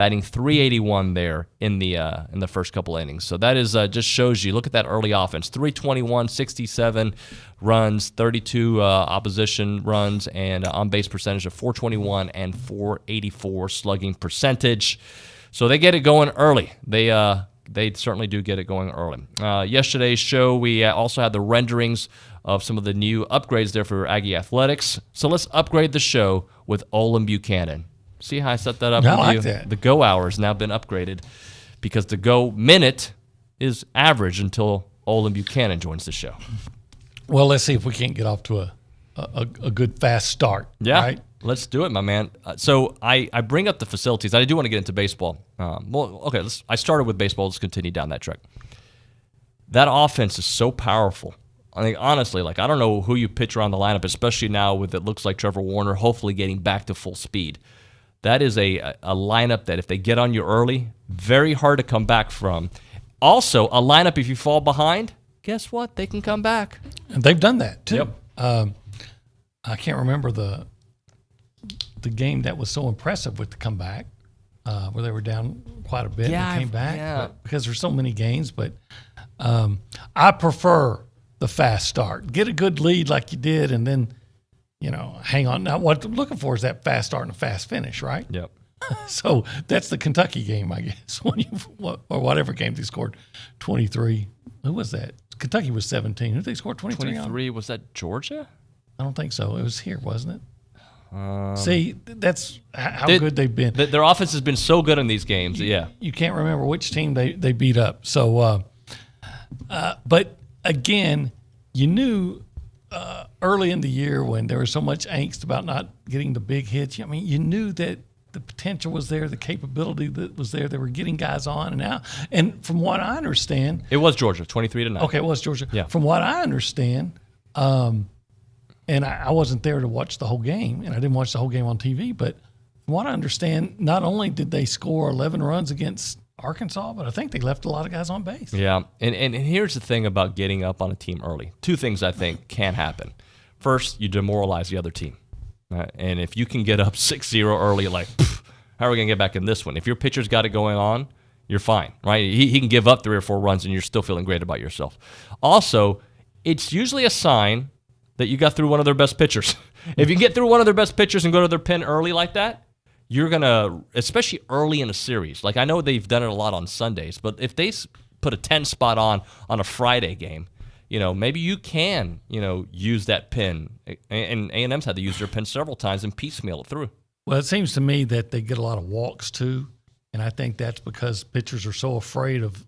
batting .381 there in the first couple innings. So that is just shows you. Look at that early offense: 321, 67 runs, 32 opposition runs, and on base percentage of .421 and .484 slugging percentage. So they get it going early. They certainly do get it going early. Yesterday's show, we also had the renderings of some of the new upgrades there for Aggie Athletics. So let's upgrade the show with Olin Buchanan. See how I set that up with like you? That. The go hour has now been upgraded because the go minute is average until Olin Buchanan joins the show. Well, let's see if we can't get off to a good, fast start. Yeah, right? Let's do it, my man. So I bring up the facilities. I do want to get into baseball. I started with baseball. Let's continue down that track. That offense is so powerful. I think, honestly, I don't know who you pitch around the lineup, especially now with it looks like Trevor Warner hopefully getting back to full speed. That is a lineup that if they get on you early, very hard to come back from. Also, a lineup if you fall behind, guess what? They can come back. And they've done that, too. Yep. I can't remember the game that was so impressive with the comeback, where they were down quite a bit and came back because there's so many games. But I prefer the fast start. Get a good lead like you did, and then hang on. Now, what I'm looking for is that fast start and a fast finish, right? Yep. So that's the Kentucky game, I guess, or whatever game they scored 23. Who was that? Kentucky was 17. Who did they score 23 on? 23, was that Georgia? I don't think so. It was here, wasn't it? See, that's how good they've been. Their offense has been so good in these games. You can't remember which team they beat up. So, but again, you knew early in the year when there was so much angst about not getting the big hits. I mean, you knew that the potential was there, the capability that was there. They were getting guys on and out. And from what I understand, it was Georgia, 23-9. Okay, it was Georgia. Yeah. From what I understand, and I wasn't there to watch the whole game, and I didn't watch the whole game on TV, but from what I understand, not only did they score 11 runs against Arkansas, but I think they left a lot of guys on base. Yeah, and here's the thing about getting up on a team early. Two things I think can happen. First, you demoralize the other team. And if you can get up 6-0 early, how are we going to get back in this one? If your pitcher's got it going on, you're fine, right? He can give up 3 or 4 runs, and you're still feeling great about yourself. Also, it's usually a sign that you got through one of their best pitchers. If you get through one of their best pitchers and go to their pen early like that, you're going to, especially early in a series, I know they've done it a lot on Sundays, but if they put a 10 spot on a Friday game, maybe you can, use that pin. And A&M's had to use their pin several times and piecemeal it through. Well, it seems to me that they get a lot of walks too, and I think that's because pitchers are so afraid of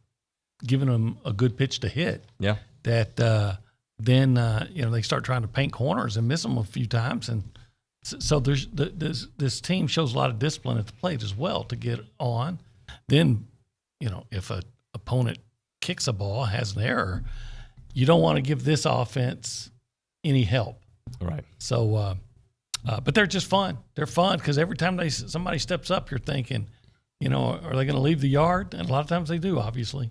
giving them a good pitch to hit. Yeah. That then they start trying to paint corners and miss them a few times, and so there's this team shows a lot of discipline at the plate as well to get on. Then, if an opponent kicks a ball, has an error, you don't want to give this offense any help. Right. So, but they're just fun. They're fun because every time somebody steps up, you're thinking, are they going to leave the yard? And a lot of times they do, obviously.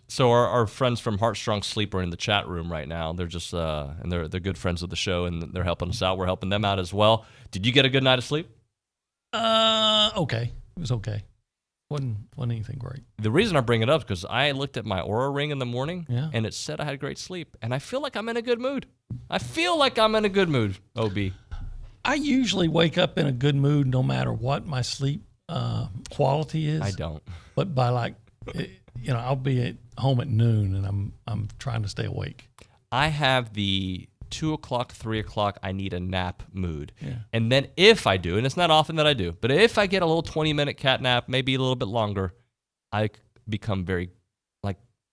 So our friends from Heartstrong Sleep are in the chat room right now. They're just and they're good friends of the show, and they're helping us out. We're helping them out as well. Did you get a good night of sleep? Okay. It was okay. Wasn't anything great. The reason I bring it up is because I looked at my Oura ring in the morning, and it said I had great sleep, and I feel like I'm in a good mood. OB. I usually wake up in a good mood no matter what my sleep quality is. I don't. But by I'll be at home at noon, and I'm trying to stay awake. I have the 2 o'clock, 3 o'clock, I need a nap mood. Yeah. And then if I do, and it's not often that I do, but if I get a little 20-minute cat nap, maybe a little bit longer, I become very,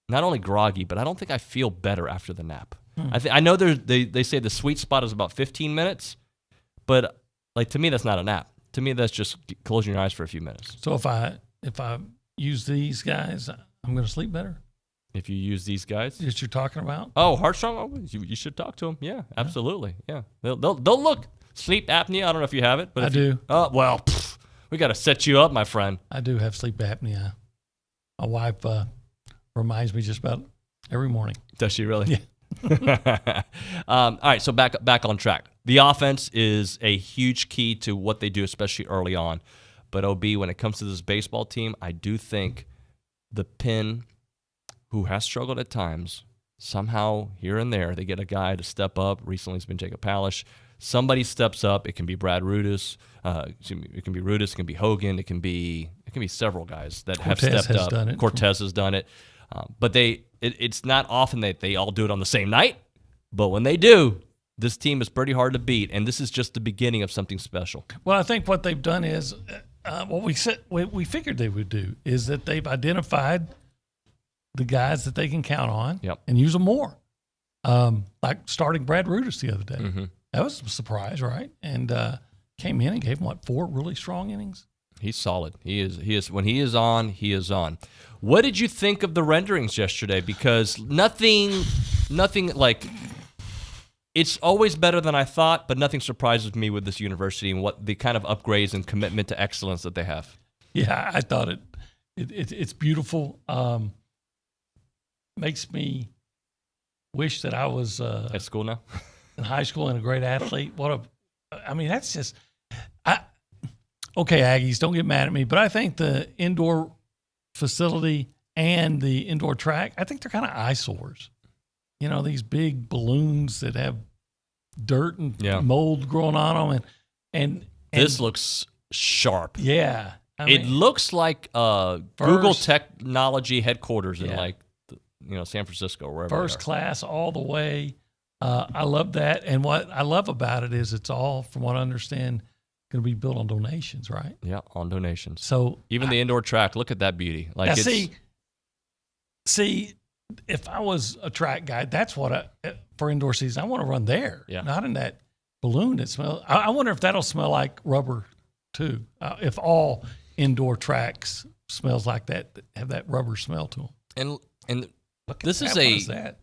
not only groggy, but I don't think I feel better after the nap. I know they say the sweet spot is about 15 minutes, but to me, that's not a nap. To me, that's just closing your eyes for a few minutes. So if I use these guys, I'm going to sleep better? If you use these guys that you're talking about? Oh, Heartstrong. Oh, you should talk to them. Yeah, absolutely. Yeah, they'll look sleep apnea. I don't know if you have it, but I do. We got to set you up, my friend. I do have sleep apnea. My wife reminds me just about every morning. Does she really? Yeah. All right, so back on track. The offense is a huge key to what they do, especially early on. But OB, when it comes to this baseball team, I do think the Pin, who has struggled at times, somehow here and there they get a guy to step up. Recently, it's been Jacob Palish. Somebody steps up. It can be Brad Rudis. It can be Rudis. It can be Hogan. It can be several guys that have stepped up. Cortez has done it. But it's not often that they all do it on the same night. But when they do, this team is pretty hard to beat, and this is just the beginning of something special. Well, I think what they've done is what we figured they would do is that they've identified the guys that they can count on and use them more. Like starting Brad Rudis the other day. Mm-hmm. That was a surprise, right? And came in and gave him, 4 really strong innings? He's solid. He is. When he is on, he is on. What did you think of the renderings yesterday? Because nothing like it's always better than I thought, but nothing surprises me with this university and what the kind of upgrades and commitment to excellence that they have. Yeah, I thought it's beautiful. Makes me wish that I was at school now, in high school and a great athlete. That's just. Okay, Aggies, don't get mad at me, but I think the indoor facility and the indoor track, I think they're kind of eyesores. You know, these big balloons that have dirt and mold growing on them, and this looks sharp. Yeah, it looks like Google Technology headquarters in San Francisco or wherever. First class all the way. I love that, and what I love about it is it's all, from what I understand, going to be built on donations, right? Yeah, on donations. So even the indoor track, look at that beauty. Like, see, if I was a track guy, that's what for indoor season, I want to run there, not in that balloon that smells. I wonder if that'll smell like rubber too. If all indoor tracks smells like that, have that rubber smell to them. And this is a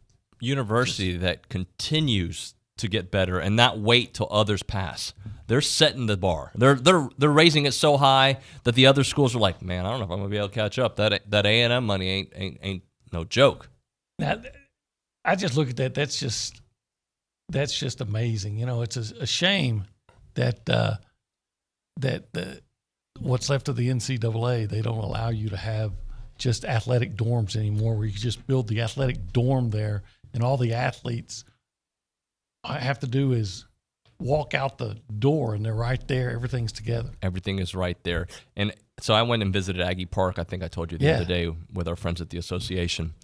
university that continues to get better and not wait till others pass. They're setting the bar. They're raising it so high that the other schools are like, man, I don't know if I'm gonna be able to catch up. That A&M money ain't no joke. Now, I just look at that. That's just amazing. You know, it's a shame that what's left of the NCAA, they don't allow you to have just athletic dorms anymore, where you can just build the athletic dorm there, and all the athletes all I have to do is walk out the door, and they're right there. Everything's together. Everything is right there. And so I went and visited Aggie Park. I think I told you the other day with our friends at the association.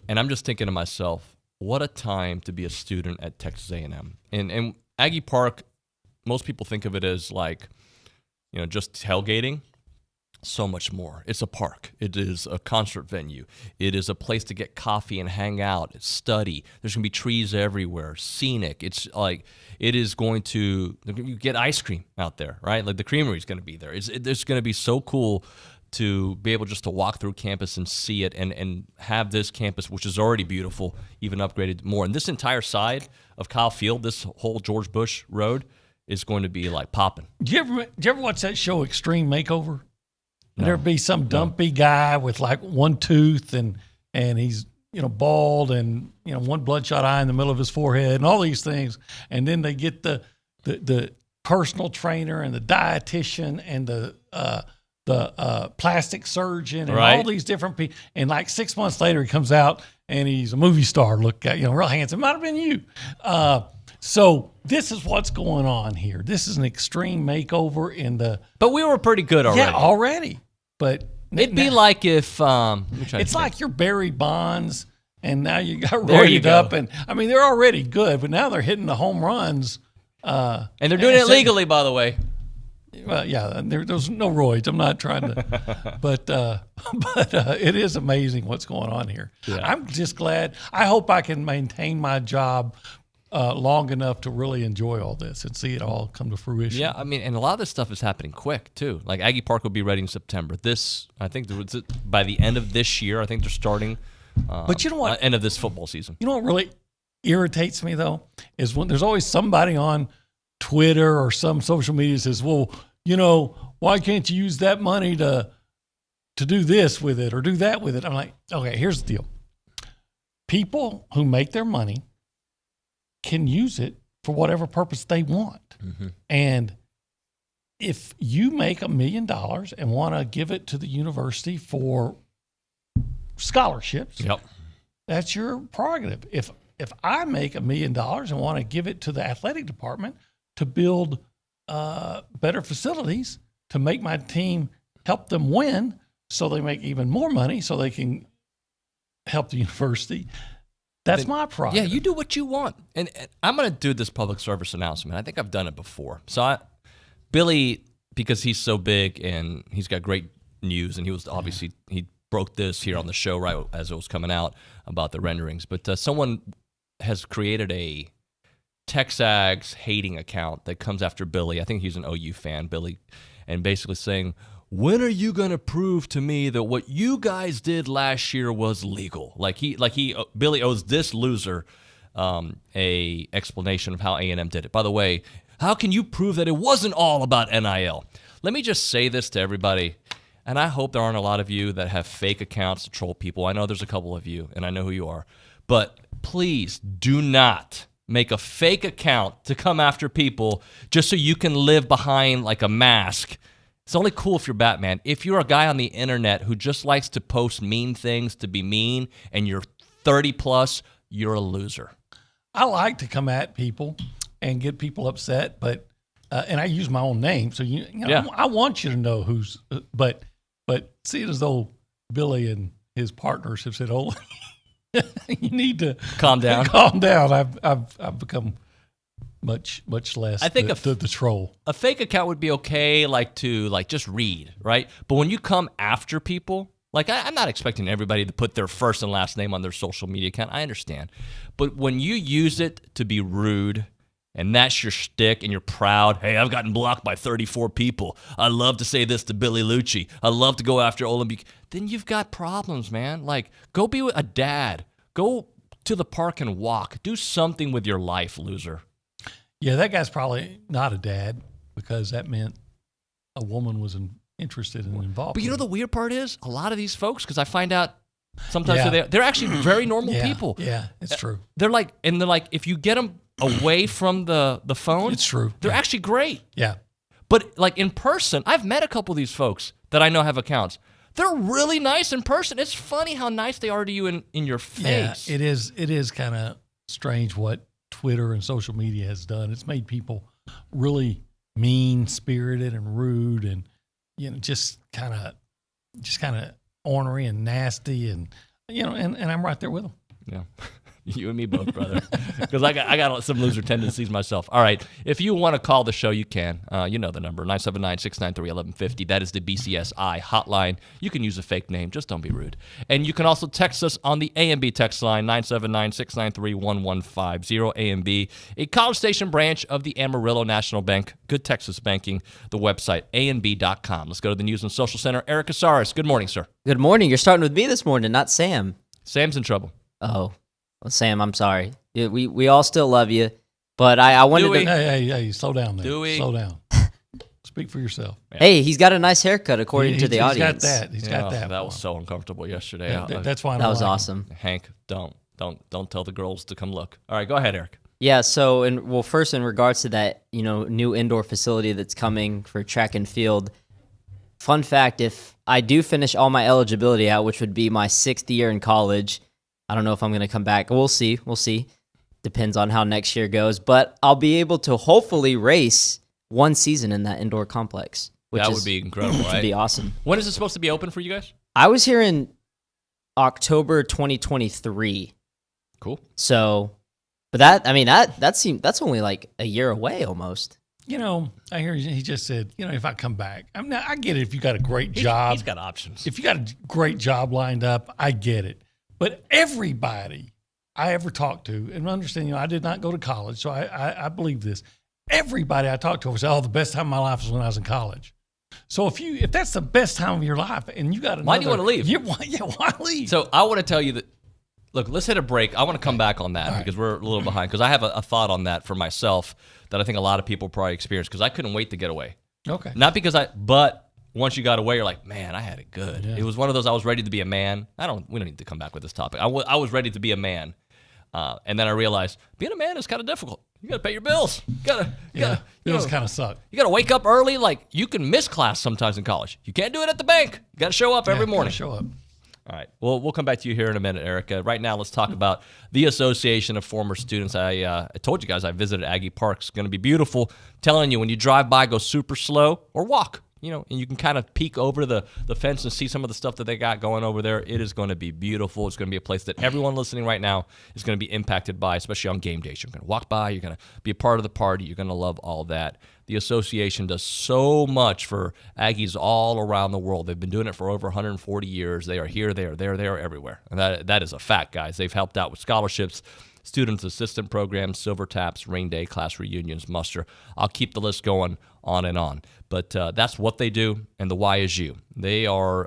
And I'm just thinking to myself, what a time to be a student at Texas A&M. And Aggie Park, most people think of it as like, just tailgating. So much more. It's a park. It is a concert venue. It is a place to get coffee and hang out, study. There's going to be trees everywhere, scenic. It's like, it is going to, you get ice cream out there, right? Like the creamery is going to be there. It's going to be so cool to be able just to walk through campus and see it and have this campus, which is already beautiful, even upgraded more. And this entire side of Kyle Field, this whole George Bush Road, is going to be like popping. Did you ever watch that show Extreme Makeover? No. There'd be some dumpy guy with like one tooth and he's bald and one bloodshot eye in the middle of his forehead and all these things, and then they get the personal trainer and the dietitian and the plastic surgeon and all these different people, and like 6 months later he comes out and he's a movie star. Look at real handsome. Might have been you. So this is what's going on here. This is an extreme makeover in the. But we were pretty good already. Yeah, already. But it'd be like if it's like you're Barry Bonds, and now you got roided up, and I mean they're already good, but now they're hitting the home runs. And they're doing it legally, by the way. Well, yeah, there's no roids. I'm not trying to, but it is amazing what's going on here. Yeah. I'm just glad. I hope I can maintain my job long enough to really enjoy all this and see it all come to fruition. Yeah, I mean, and a lot of this stuff is happening quick too. Like Aggie Park will be ready in September. I think by the end of this year, I think they're starting. But you know what? End of this football season. You know what really irritates me though is when there's always somebody on Twitter or some social media says, "Well, why can't you use that money to do this with it or do that with it?" I'm like, okay, here's the deal. People who make their money can use it for whatever purpose they want. Mm-hmm. And if you make $1 million and want to give it to the university for scholarships, that's your prerogative. If I make $1 million and want to give it to the athletic department to build better facilities to make my team, help them win so they make even more money so they can help the university, that's my prerogative. Yeah, you do what you want. And I'm going to do this public service announcement. I think I've done it before. So Billy, because he's so big and he's got great news, and he was obviously, he broke this here on the show right as it was coming out about the renderings. But someone has created a TexAgs hating account that comes after Billy. I think he's an OU fan, Billy, and basically saying, when are you going to prove to me that what you guys did last year was legal? Billy owes this loser a explanation of how A&M did it. By the way, how can you prove that it wasn't all about NIL? Let me just say this to everybody, and I hope there aren't a lot of you that have fake accounts to troll people. I know there's a couple of you, and I know who you are. But please do not make a fake account to come after people just so you can live behind like a mask. It's only cool if you're Batman. If you're a guy on the internet who just likes to post mean things to be mean and you're 30 plus, you're a loser. I like to come at people and get people upset, but and I use my own name, so you know, I want you to know who's. But see it as though Billy and his partners have said, "Oh, you need to calm down." Calm down. I've become much less. I think the troll. A fake account would be okay, to just read, right? But when you come after people, I'm not expecting everybody to put their first and last name on their social media account. I understand, but when you use it to be rude, and that's your shtick, and you're proud, hey, I've gotten blocked by 34 people. I love to say this to Billy Lucci. I love to go after Olin Buchanan. Then you've got problems, man. Go be a dad. Go to the park and walk. Do something with your life, loser. Yeah, that guy's probably not a dad because that meant a woman was interested and involved. But you know the weird part is, a lot of these folks, because I find out sometimes they're actually very normal people. Yeah, it's true. They're like, if you get them away from the phone, it's true. They're actually great. Yeah. But in person, I've met a couple of these folks that I know have accounts. They're really nice in person. It's funny how nice they are to you in your face. Yeah, it is kind of strange what Twitter and social media has done. It's made people really mean-spirited and rude, and just kind of ornery and nasty, and and I'm right there with them. Yeah. You and me both, brother. Because I got some loser tendencies myself. All right. If you want to call the show, you can. You know the number, 979-693-1150. That is the BCSI hotline. You can use a fake name. Just don't be rude. And you can also text us on the AMB text line, 979-693-1150. AMB, a College Station branch of the Amarillo National Bank. Good Texas banking. The website, amb.com. Let's go to the News and Social Center. Eric Casares. Good morning, sir. Good morning. You're starting with me this morning, not Sam. Sam's in trouble. Oh. Well, Sam, I'm sorry. We all still love you, but I wanted to... Hey, slow down there. Slow down. Speak for yourself. Yeah. Hey, he's got a nice haircut according to the audience. He's got that. That was so uncomfortable yesterday. That's why that was awesome. Hank, don't tell the girls to come look. All right, go ahead, Eric. Yeah, so first in regards to that, new indoor facility that's coming for track and field, fun fact, if I do finish all my eligibility out, which would be my 6th year in college, I don't know if I'm going to come back. We'll see. Depends on how next year goes. But I'll be able to hopefully race one season in that indoor complex. That would be incredible, right? Which would be awesome. When is it supposed to be open for you guys? I was here in October 2023. Cool. So, but that's only like a year away almost. I hear he just said, if I come back, I get it if you got a great job. He's got options. If you got a great job lined up, I get it. But everybody I ever talked to, and understand, I did not go to college, so I believe this. Everybody I talked to would say, the best time of my life was when I was in college. So if that's the best time of your life, and you got another... Why do you want to leave? Why leave? So I want to tell you that, look, let's hit a break. I want to come back on that because we're a little behind, because I have a thought on that for myself that I think a lot of people probably experience, because I couldn't wait to get away. Okay. Not because but once you got away, you're like, man, I had it good. Yeah. It was one of those, I was ready to be a man. We don't need to come back with this topic. I was ready to be a man. And then I realized being a man is kind of difficult. You got to pay your bills. Bills kind of suck. You got to wake up early. Like, you can miss class sometimes in college. You can't do it at the bank. You got to show up every morning. Show up. All right. Well, we'll come back to you here in a minute, Erica. Right now, let's talk about the Association of Former Students. I told you guys I visited Aggie Park. It's going to be beautiful. I'm telling you, when you drive by, go super slow or walk. And you can kind of peek over the fence and see some of the stuff that they got going over there. It is going to be beautiful. It's going to be a place that everyone listening right now is going to be impacted by, especially on game days. You're going to walk by. You're going to be a part of the party. You're going to love all that. The association does so much for Aggies all around the world. They've been doing it for over 140 years. They are here, they are there, they are everywhere. And that is a fact, guys. They've helped out with scholarships, student assistant programs, silver taps, rain day, class reunions, muster. I'll keep the list going on and on. But that's what they do, and the why is you. They are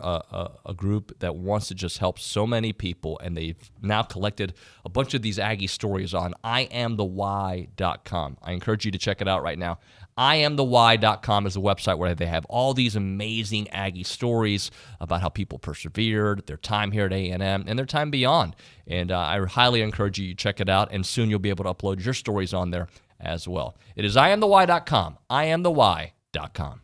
a group that wants to just help so many people, and they've now collected a bunch of these Aggie stories on IamTheWhy.com. I encourage you to check it out right now. IamTheWhy.com is a website where they have all these amazing Aggie stories about how people persevered, their time here at A&M, and their time beyond. And I highly encourage you to check it out, and soon you'll be able to upload your stories on there as well. It is IamTheWhy.com, IamTheWhy.com.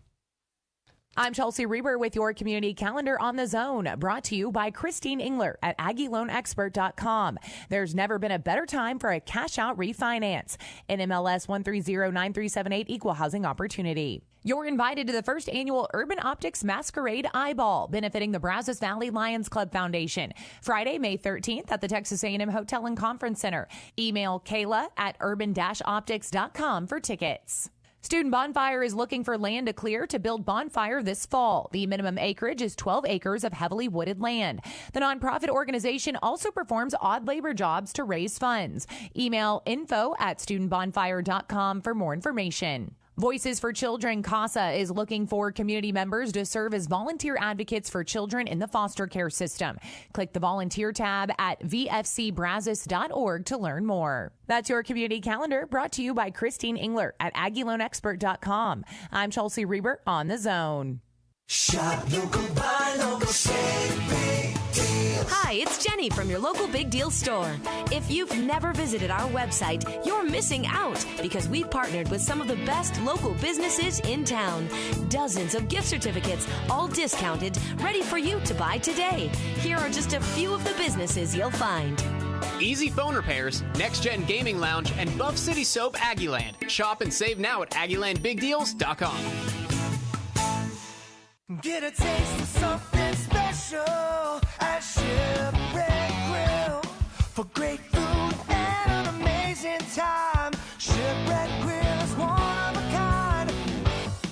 I'm Chelsea Reber with your community calendar on the Zone, brought to you by Christine Engler at AggieLoanExpert.com. There's never been a better time for a cash-out refinance. NMLS 1309378 Equal Housing Opportunity. You're invited to the first annual Urban Optics Masquerade Eyeball, benefiting the Brazos Valley Lions Club Foundation. Friday, May 13th at the Texas A&M Hotel and Conference Center. Email Kayla at urban-optics.com for tickets. Student Bonfire is looking for land to clear to build Bonfire this fall. The minimum acreage is 12 acres of heavily wooded land. The nonprofit organization also performs odd labor jobs to raise funds. Email info@studentbonfire.com for more information. Voices for Children CASA is looking for community members to serve as volunteer advocates for children in the foster care system. Click the volunteer tab at vfcbrazos.org to learn more. That's your community calendar, brought to you by Christine Engler at AggieLoanExpert.com. I'm Chelsea Reber on the Zone. Shop local, buy local, save big deals. Hi, it's Jenny from your local Big Deal store. If you've never visited our website, you're missing out because we've partnered with some of the best local businesses in town. Dozens of gift certificates, all discounted, ready for you to buy today. Here are just a few of the businesses you'll find. Easy Phone Repairs, Next Gen Gaming Lounge, and Buff City Soap Aggieland. Shop and save now at AggielandBigDeals.com. Get a taste of something special at Shipwreck Grill. For great food and an amazing time, Shipwreck Grill is one of a kind.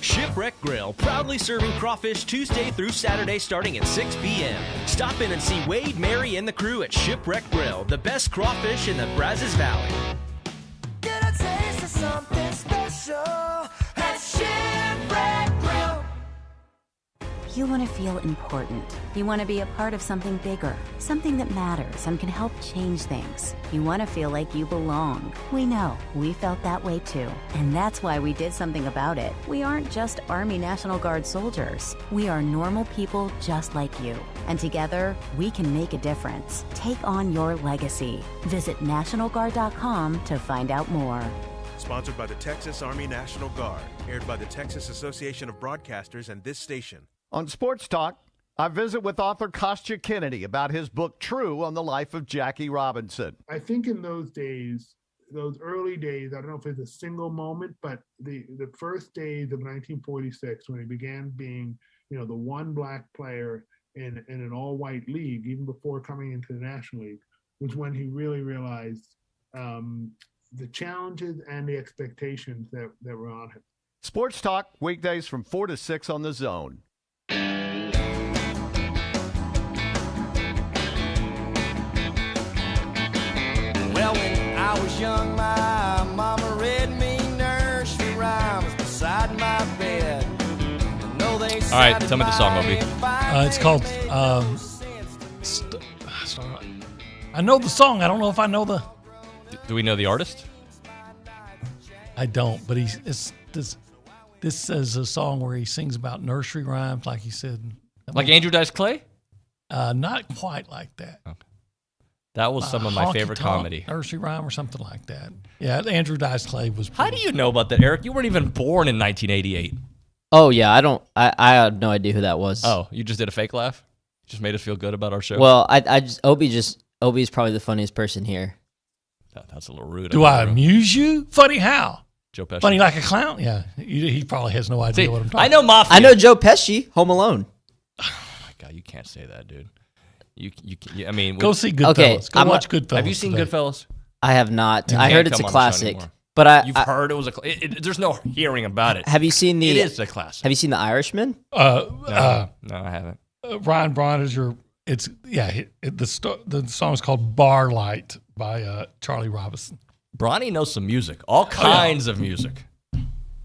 Shipwreck Grill, proudly serving crawfish Tuesday through Saturday starting at 6 p.m. Stop in and see Wade, Mary, and the crew at Shipwreck Grill, the best crawfish in the Brazos Valley. Get a taste of something special at Shipwreck Grill. You want to feel important. You want to be a part of something bigger, something that matters and can help change things. You want to feel like you belong. We know. We felt that way too. And that's why we did something about it. We aren't just Army National Guard soldiers. We are normal people just like you. And together, we can make a difference. Take on your legacy. Visit NationalGuard.com to find out more. Sponsored by the Texas Army National Guard. Aired by the Texas Association of Broadcasters and this station. On Sports Talk, I visit with author Kostya Kennedy about his book, True, on the life of Jackie Robinson. I think in those days, those early days, I don't know if it's a single moment, but the first days of 1946, when he began being, the one black player in an all-white league, even before coming into the National League, was when he really realized the challenges and the expectations that were on him. Sports Talk, weekdays from 4 to 6 on The Zone. Well, when I was young, my mama read me nursery rhymes beside my bed. All right, tell me the song, Obi. It's called, I know the song. I don't know if I know the... Do we know the artist? I don't, but this is a song where he sings about nursery rhymes, like he said. Like Andrew Dice Clay? Not quite like that. Okay. That was some of my favorite comedy. Nursery rhyme or something like that. Yeah, Andrew Dice Clay was. How do you know about that, Eric? You weren't even born in 1988. Oh yeah, I had no idea who that was. Oh, you just did a fake laugh? Just made us feel good about our show? Well, Obi's probably the funniest person here. That's a little rude. Do I amuse you? Funny how? Joe Pesci. Funny like a clown? Yeah. He probably has no idea what I'm talking about. I know Mafia. I know Joe Pesci, Home Alone. Oh my God, you can't say that, dude. I mean, go see Goodfellas. Go watch Goodfellas. Have you seen Goodfellas? I have not. I heard it's a classic. But you've heard it was there's no hearing about it. Have you seen It is a classic. Have you seen The Irishman? No, I haven't. Ryan Broniger. The song is called Bar Light by Charlie Robinson. Bronny knows some music, all kinds of music.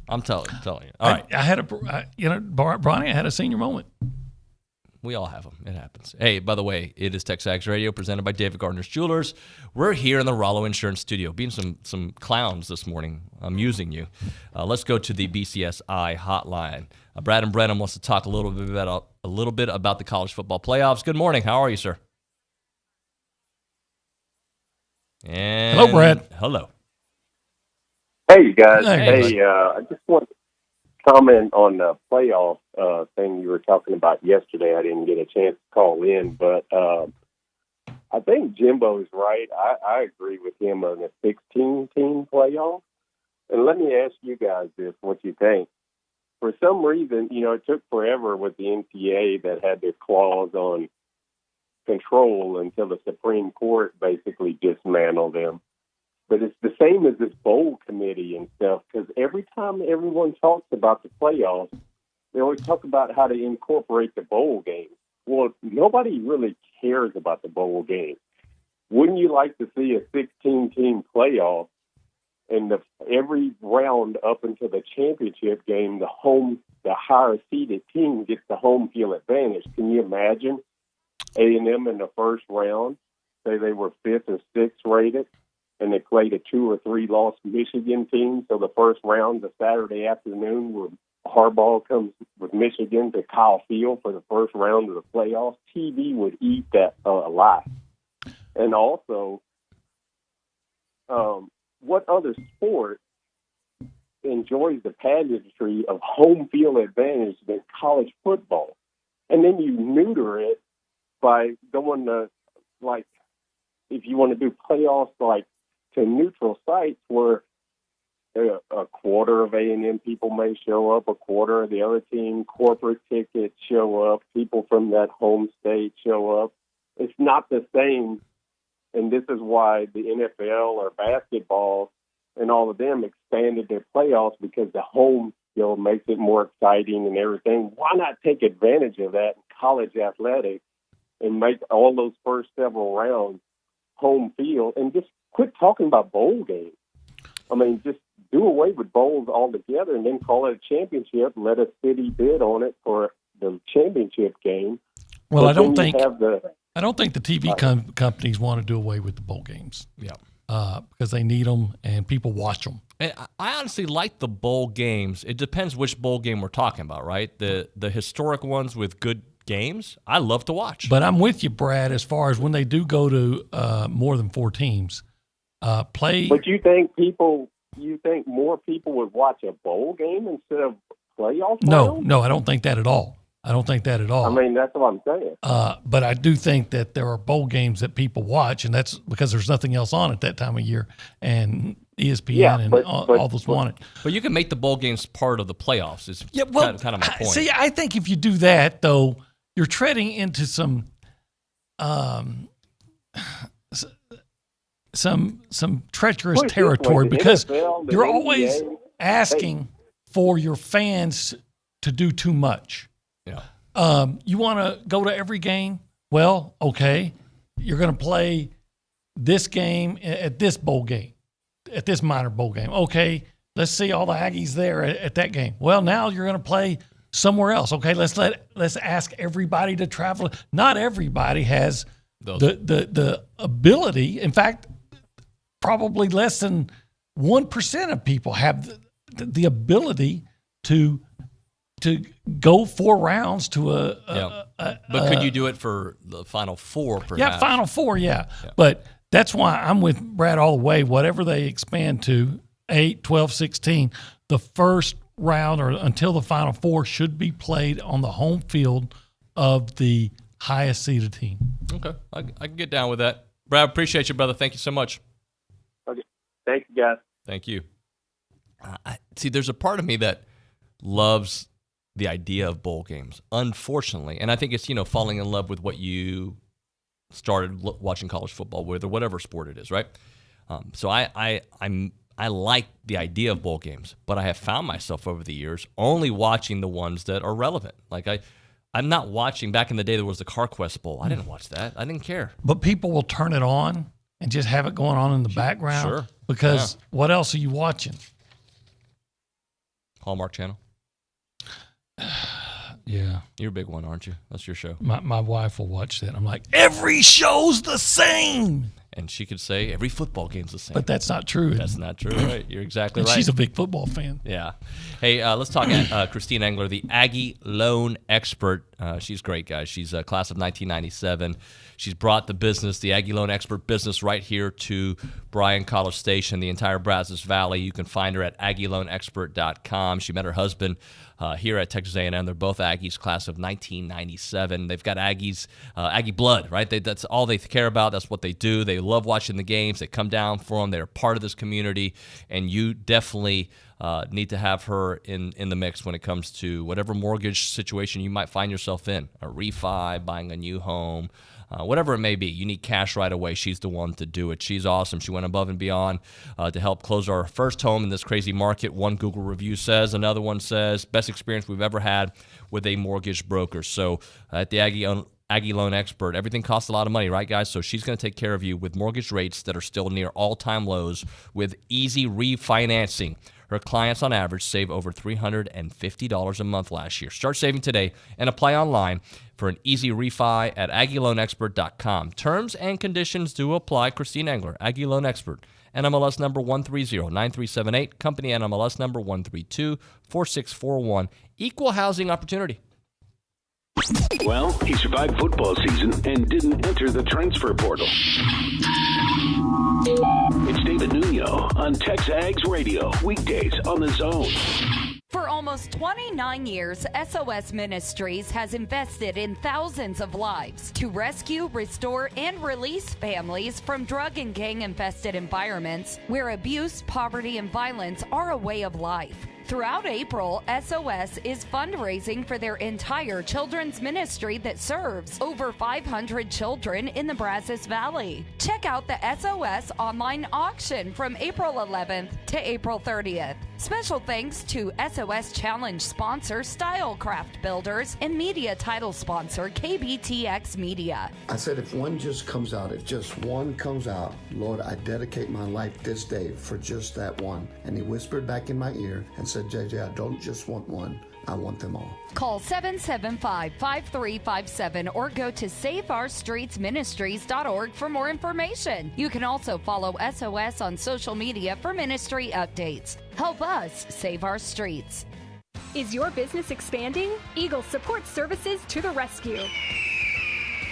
I'm telling you. All right. I had Bronny, I had a senior moment. We all have them. It happens. Hey, by the way, it is TexAgs Radio presented by David Gardner's Jewelers. We're here in the Rollo Insurance Studio, being some clowns this morning, amusing you. Let's go to the BCSI hotline. Brad and Brennan wants to talk a little bit about the college football playoffs. Good morning. How are you, sir? And hello, Brad. Hello. Hey, you guys. Hey, I just want to comment on the playoff thing you were talking about yesterday. I didn't get a chance to call in, but I think Jimbo's right. I agree with him on a 16-team playoff. And let me ask you guys this, what you think. For some reason, it took forever with the NCAA that had their clause on control until the Supreme Court basically dismantled them. But it's the same as this bowl committee and stuff, because every time everyone talks about the playoffs, they always talk about how to incorporate the bowl game. Well, nobody really cares about the bowl game. Wouldn't you like to see a 16-team playoff and every round up until the championship game, the higher-seeded team gets the home field advantage? Can you imagine A&M in the first round, say they were 5th or 6th rated, and they played a 2 or 3 loss Michigan team. So the first round, the Saturday afternoon, where Harbaugh comes with Michigan to Kyle Field for the first round of the playoffs, TV would eat that alive. And also, what other sport enjoys the pageantry of home field advantage than college football? And then you neuter it by going to, like, if you want to do playoffs, like, to neutral sites where a quarter of A&M people may show up, a quarter of the other team, corporate tickets show up, people from that home state show up. It's not the same, and this is why the NFL or basketball and all of them expanded their playoffs, because the home field makes it more exciting and everything. Why not take advantage of that in college athletics and make all those first several rounds home field and just quit talking about bowl games? I mean, just do away with bowls altogether and then call it a championship. Let a city bid on it for the championship game. Well, I don't think the TV companies want to do away with the bowl games. Yeah, because they need them and people watch them. And I honestly like the bowl games. It depends which bowl game we're talking about, right? The historic ones with good games, I love to watch. But I'm with you, Brad, as far as when they do go to more than 4 teams, play. But you think more people would watch a bowl game instead of playoff round? No, I don't think that at all. I mean, that's what I'm saying. But I do think that there are bowl games that people watch, and that's because there's nothing else on at that time of year, and ESPN all those want it. But you can make the bowl games part of the playoffs. Is kind of my point. See, I think if you do that, though, you're treading into some treacherous territory, because you're always asking for your fans to do too much. Yeah. You want to go to every game? Well, okay. You're going to play this game at this bowl game, at this minor bowl game. Okay, let's see all the Aggies there at that game. Well, now you're going to play somewhere else. Okay, let's ask everybody to travel. Not everybody has the ability. In fact, probably less than 1% of people have the ability to to go 4 rounds to But could you do it for the Final Four, perhaps? Yeah, Final Four, yeah. But that's why I'm with Brad all the way. Whatever they expand to, 8, 12, 16, the first round or until the Final Four should be played on the home field of the highest seeded team. Okay, I can get down with that. Brad, appreciate you, brother. Thank you so much. Okay, thank you, guys. Thank you. See, there's a part of me that loves the idea of bowl games, unfortunately, and I think it's falling in love with what you started watching college football with, or whatever sport it is, right? So I like the idea of bowl games, but I have found myself over the years only watching the ones that are relevant. Like I'm not watching. Back in the day, there was the CarQuest Bowl. I didn't watch that. I didn't care. But people will turn it on and just have it going on in the background. Sure. Because what else are you watching? Hallmark Channel. Yeah. You're a big one, aren't you? That's your show. My wife will watch that. I'm like, every show's the same. And she could say every football game's the same. But that's not true. That's not true, right? You're exactly and right. She's a big football fan. Yeah. Hey, let's talk Christine Engler, the Aggie loan expert. She's great, guys. She's a class of 1997. She's brought the business, the Aggie loan expert business, right here to Bryan College Station, the entire Brazos Valley. You can find her at aggieloanexpert.com. She met her husband here at Texas A&M. They're both Aggies, class of 1997. They've got Aggies, Aggie blood, right? That's all they care about. That's what they do. They love watching the games. They come down for them. They're part of this community, and you definitely need to have her in the mix when it comes to whatever mortgage situation you might find yourself in, a refi, buying a new home, whatever it may be. You need cash right away. She's the one to do it. She's awesome. She went above and beyond to help close our first home in this crazy market. One Google review says, another one says, best experience we've ever had with a mortgage broker. So at the Aggie Loan Expert, everything costs a lot of money, right, guys? So she's going to take care of you with mortgage rates that are still near all-time lows with easy refinancing. Her clients, on average, save over $350 a month last year. Start saving today and apply online for an easy refi at aggieloanexpert.com. Terms and conditions do apply. Christine Engler, Aggie Loan Expert, NMLS number 1309378, company NMLS number 1324641, equal housing opportunity. Well, he survived football season and didn't enter the transfer portal. It's David Nuño on TexAgs Radio, weekdays on The Zone. For almost 29 years, SOS Ministries has invested in thousands of lives to rescue, restore, and release families from drug and gang-infested environments where abuse, poverty, and violence are a way of life. Throughout April, SOS is fundraising for their entire children's ministry that serves over 500 children in the Brazos Valley. Check out the SOS online auction from April 11th to April 30th. Special thanks to SOS Challenge sponsor Stylecraft Builders and media title sponsor KBTX Media. I said, if one just comes out, if just one comes out, Lord, I dedicate my life this day for just that one. And he whispered back in my ear and said, JJ, I don't just want one, I want them all. Call 775-5357 or go to SaveOurStreetsMinistries.org for more information. You can also follow SOS on social media for ministry updates. Help us save our streets. Is your business expanding? Eagle Support Services to the rescue.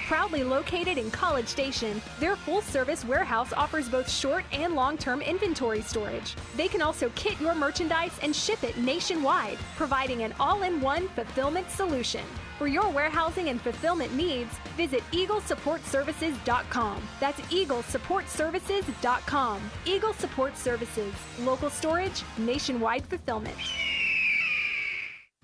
Proudly located in College Station, their full-service warehouse offers both short and long-term inventory storage. They can also kit your merchandise and ship it nationwide, providing an all-in-one fulfillment solution. For your warehousing and fulfillment needs, visit EagleSupportServices.com. That's EagleSupportServices.com. Eagle Support Services, local storage, nationwide fulfillment.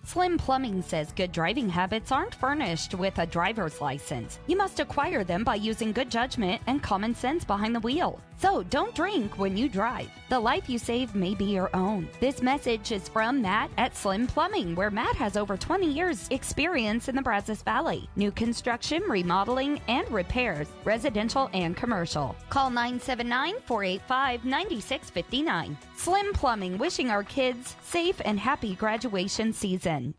Slim Plumbing says good driving habits aren't furnished with a driver's license. You must acquire them by using good judgment and common sense behind the wheel. So don't drink when you drive. The life you save may be your own. This message is from Matt at Slim Plumbing, where Matt has over 20 years experience in the Brazos Valley. New construction, remodeling, and repairs, residential and commercial. Call 979-485-9659. Slim Plumbing, wishing our kids safe and happy graduation season.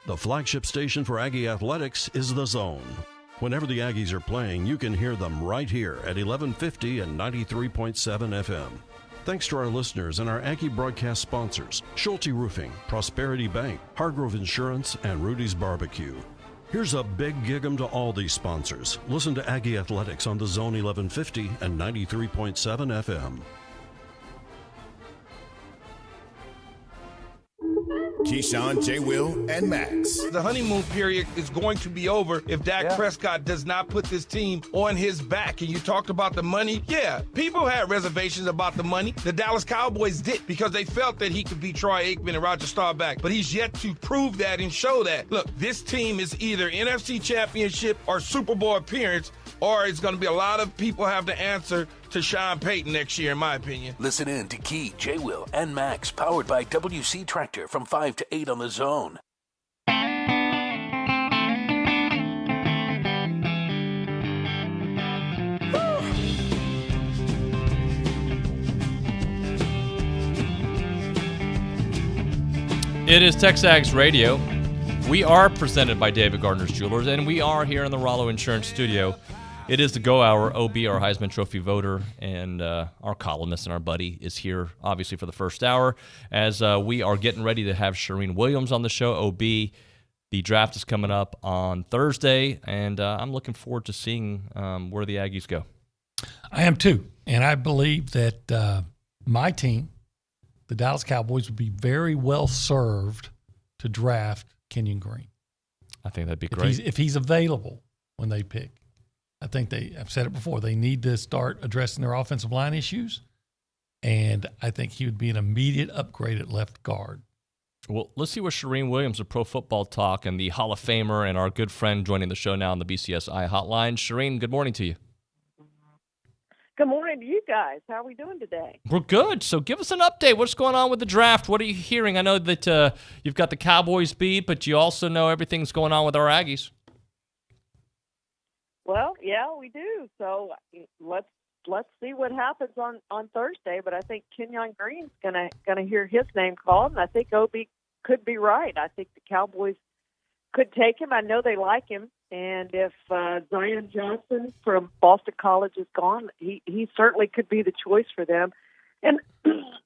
The flagship station for Aggie Athletics is The Zone. Whenever the Aggies are playing, you can hear them right here at 1150 and 93.7 FM. Thanks to our listeners and our Aggie broadcast sponsors, Schulte Roofing, Prosperity Bank, Hargrove Insurance, and Rudy's Barbecue. Here's a big gig 'em to all these sponsors. Listen to Aggie Athletics on the Zone 1150 and 93.7 FM. Keyshawn, J. Will, and Max. The honeymoon period is going to be over if Dak Prescott does not put this team on his back. And you talked about the money. Yeah, people had reservations about the money. The Dallas Cowboys did because they felt that he could be Troy Aikman and Roger Staubach. But he's yet to prove that and show that. Look, this team is either NFC Championship or Super Bowl appearance, or it's going to be a lot of people have to answer to Sean Payton next year, in my opinion. Listen in to Key, J. Will, and Max, powered by WC Tractor from 5 to 8 on the Zone. It is TexAgs Radio. We are presented by David Gardner's Jewelers, and we are here in the Rollo Insurance Studio. It is the Go Hour. OB, our Heisman Trophy voter, and our columnist and our buddy is here, obviously, for the first hour, as we are getting ready to have Shireen Williams on the show. OB, the draft is coming up on Thursday, and I'm looking forward to seeing where the Aggies go. I am too, and I believe that my team, the Dallas Cowboys, would be very well served to draft Kenyon Green. I think that'd be great. If he's available when they pick. I think I've said it before, they need to start addressing their offensive line issues, and I think he would be an immediate upgrade at left guard. Well, let's see what Shireen Williams of Pro Football Talk and the Hall of Famer and our good friend joining the show now on the BCSI hotline. Shireen, good morning to you. Good morning to you guys. How are we doing today? We're good. So give us an update. What's going on with the draft? What are you hearing? I know that you've got the Cowboys beat, but you also know everything's going on with our Aggies. Well, yeah, we do. So let's see what happens on Thursday. But I think Kenyon Green's gonna hear his name called, and I think OB could be right. I think the Cowboys could take him. I know they like him, and if Zion Johnson from Boston College is gone, he certainly could be the choice for them. And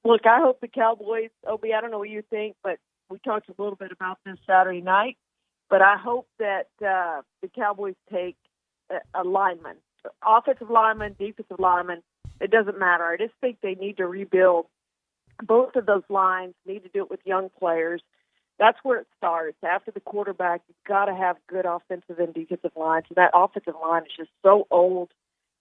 look, I hope the Cowboys. OB, I don't know what you think, but we talked a little bit about this Saturday night. But I hope that the Cowboys take a lineman, offensive lineman, defensive lineman. It doesn't matter. I just think they need to rebuild both of those lines, need to do it with young players. That's where it starts. After the quarterback, you've got to have good offensive and defensive lines. And that offensive line is just so old,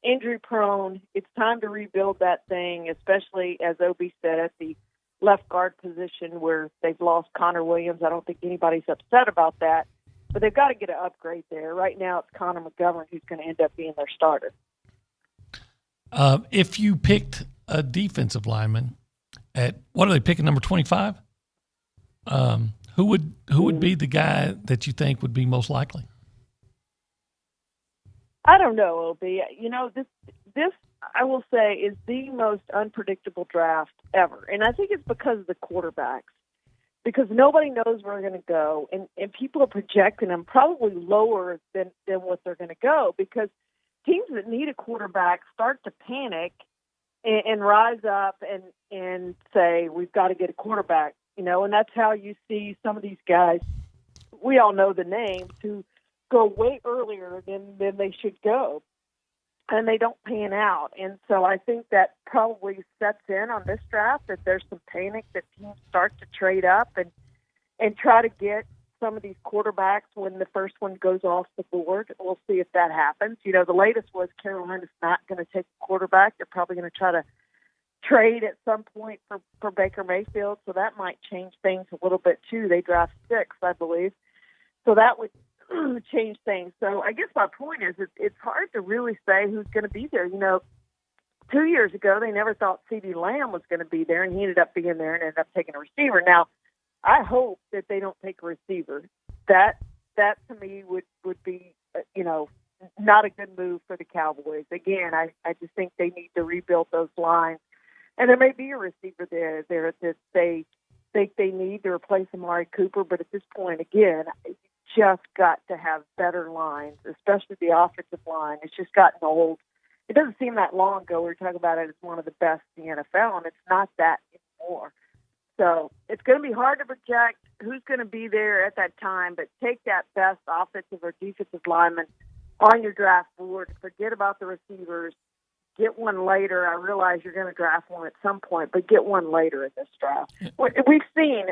injury prone. It's time to rebuild that thing, especially, as OB said, at the left guard position where they've lost Connor Williams. I don't think anybody's upset about that. But they've got to get an upgrade there. Right now, it's Connor McGovern who's going to end up being their starter. If you picked a defensive lineman at, what are they picking, number 25? Who would be the guy that you think would be most likely? I don't know, OB. You know, this I will say is the most unpredictable draft ever, and I think it's because of the quarterbacks. Because nobody knows where they're going to go, and people are projecting them probably lower than what they're going to go, because teams that need a quarterback start to panic and rise up and say, we've got to get a quarterback, and that's how you see some of these guys, we all know the names, who go way earlier than they should go, and they don't pan out. And so I think that probably sets in on this draft, that there's some panic, that teams start to trade up and try to get some of these quarterbacks when the first one goes off the board. We'll see if that happens. The latest was Carolina's not going to take a quarterback. They're probably going to try to trade at some point for Baker Mayfield, so that might change things a little bit too. They draft 6, I believe. So that would change things. So I guess my point is it's hard to really say who's going to be there. 2 years ago, they never thought CeeDee Lamb was going to be there, and he ended up being there and ended up taking a receiver. Now, I hope that they don't take a receiver. That to me would be, not a good move for the Cowboys. Again, I just think they need to rebuild those lines. And there may be a receiver there that they think they need to replace Amari Cooper, but at this point, again, just got to have better lines, especially the offensive line. It's just gotten old. it doesn't seem that long ago we were talking about it as one of the best in the NFL, and it's not that anymore. So it's going to be hard to project who's going to be there at that time, but take that best offensive or defensive lineman on your draft board. Forget about the receivers. Get one later. I realize you're going to draft one at some point, but get one later in this draft. We've seen,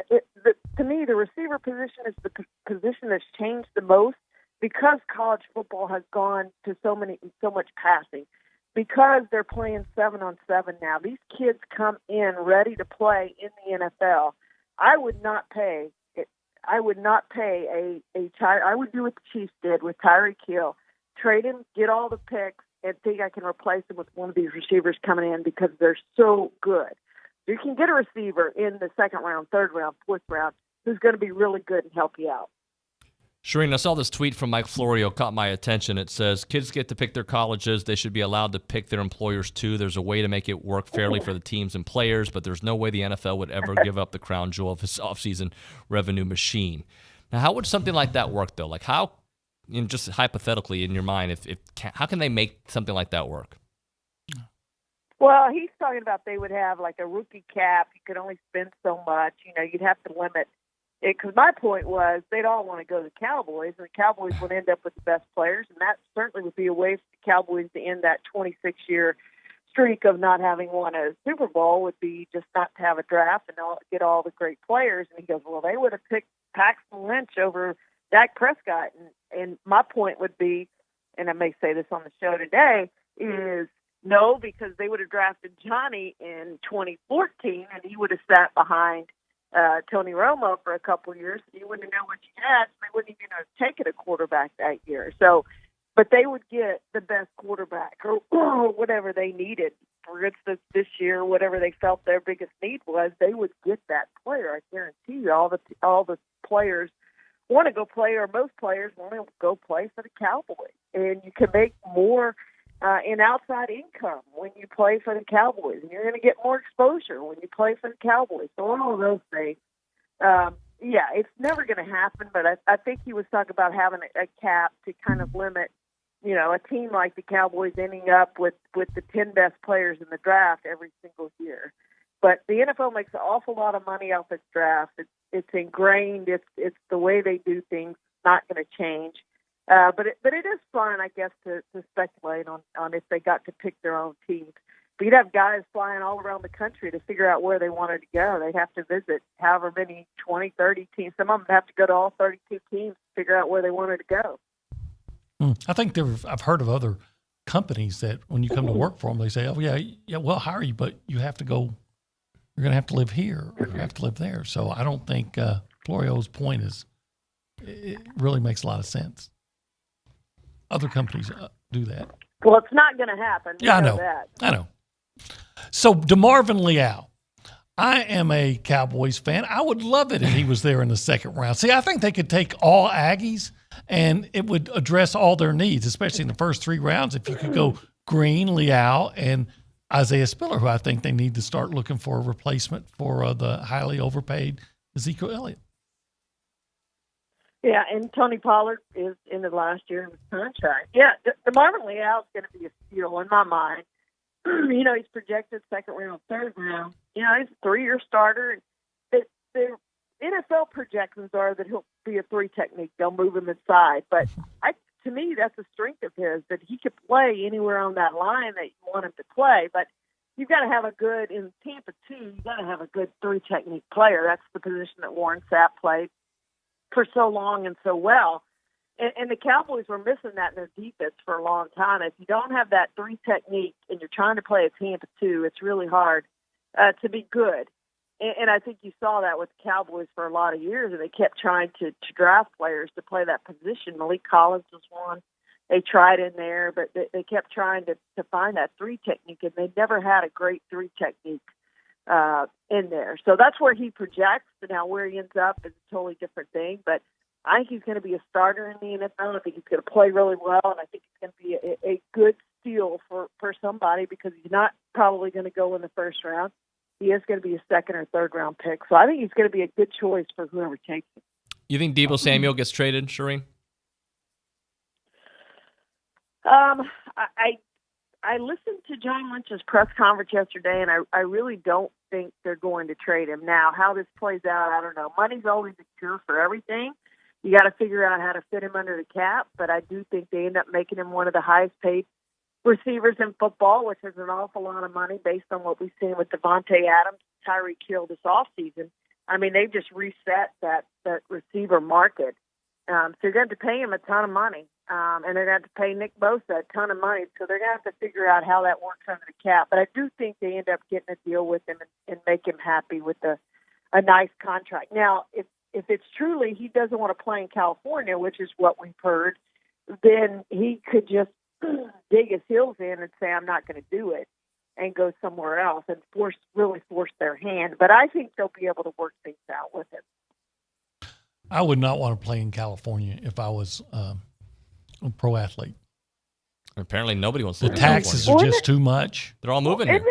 to me, the receiver position is the position that's changed the most because college football has gone to so much passing. Because they're playing 7-on-7 now, these kids come in ready to play in the NFL. I would not pay I would do what the Chiefs did with Tyreek Hill. Trade him, get all the picks, and think I can replace him with one of these receivers coming in because they're so good. You can get a receiver in the second round, third round, fourth round who's going to be really good and help you out. Shireen, I saw this tweet from Mike Florio, caught my attention. It says, kids get to pick their colleges. They should be allowed to pick their employers, too. There's a way to make it work fairly for the teams and players, but there's no way the NFL would ever give up the crown jewel of its offseason revenue machine. Now, how would something like that work, though? Like, how, just hypothetically in your mind, how can they make something like that work? Well, he's talking about they would have, like, a rookie cap. You could only spend so much. You'd have to limit. Because my point was they'd all want to go to the Cowboys, and the Cowboys would end up with the best players, and that certainly would be a way for the Cowboys to end that 26-year streak of not having won a Super Bowl would be just not to have a draft and get all the great players. And he goes, well, they would have picked Paxton Lynch over Dak Prescott. And my point would be, and I may say this on the show today, is no, because they would have drafted Johnny in 2014, and he would have sat behind Tony Romo for a couple of years. You wouldn't know what you had, so they wouldn't even have taken a quarterback that year. So, but they would get the best quarterback or whatever they needed. For instance, this year, whatever they felt their biggest need was, they would get that player. I guarantee you, all the players want to go play, or most players want to go play for the Cowboys. And you can make more in outside income when you play for the Cowboys, and you're going to get more exposure when you play for the Cowboys. So all of those things, it's never going to happen, but I think he was talking about having a cap to kind of limit, a team like the Cowboys ending up with the 10 best players in the draft every single year. But the NFL makes an awful lot of money off its draft. It's ingrained. It's the way they do things. It's not going to change. But it is fun, I guess, to speculate on if they got to pick their own teams. But you'd have guys flying all around the country to figure out where they wanted to go. They'd have to visit however many, 20, 30 teams. Some of them have to go to all 32 teams to figure out where they wanted to go. I think I've heard of other companies that when you come to work for them, they say, oh, yeah, we'll hire you, but you have to go, you're going to have to live here or you have to live there. So I don't think Florio's point it really makes a lot of sense. Other companies do that. Well, it's not going to happen. Yeah, I know. So DeMarvin Leal, I am a Cowboys fan. I would love it if he was there in the second round. See, I think they could take all Aggies and it would address all their needs, especially in the first three rounds. If you could go Green, Leal, and Isaiah Spiller, who I think they need to start looking for a replacement for the highly overpaid Ezekiel Elliott. Yeah, and Tony Pollard is in the last year of his contract. Yeah, DeMarvin Leal is going to be a steal in my mind. He's projected second round, third round. He's a 3-year starter. The NFL projections are that he'll be a 3 technique. They'll move him inside. But to me, that's a strength of his, that he could play anywhere on that line that you want him to play. But you've got to have in Tampa, too, you've got to have a good 3 technique player. That's the position that Warren Sapp played for so long and so well. And the Cowboys were missing that in their defense for a long time. If you don't have that 3 technique and you're trying to play a Tampa 2, it's really hard to be good. And I think you saw that with the Cowboys for a lot of years, and they kept trying to draft players to play that position. Malik Collins was one. They tried in there, but they kept trying to find that 3 technique, and they never had a great 3 technique in there. So that's where he projects. Now where he ends up is a totally different thing, but I think he's going to be a starter in the NFL. I think he's going to play really well, and I think he's going to be a good steal for somebody because he's not probably going to go in the first round. He is going to be a second or third round pick. So I think he's going to be a good choice for whoever takes him. You think Deebo Samuel gets traded, Shireen? I listened to John Lynch's press conference yesterday, and I really don't think they're going to trade him. Now, how this plays out, I don't know. Money's always a cure for everything. You got to figure out how to fit him under the cap, but I do think they end up making him one of the highest paid receivers in football, which is an awful lot of money based on what we've seen with Devontae Adams, Tyreek Hill this offseason. I mean, they've just reset that receiver market. So you're going to pay him a ton of money, and they're going to pay Nick Bosa a ton of money. So they're going to have to figure out how that works under the cap. But I do think they end up getting a deal with him and make him happy with a nice contract. Now, if it's truly he doesn't want to play in California, which is what we've heard, then he could just dig his heels in and say, I'm not going to do it, and go somewhere else and really force their hand. But I think they'll be able to work things out with him. I would not want to play in California if I was a pro athlete. Apparently nobody wants to. The taxes are just too much. They're all moving here. Isn't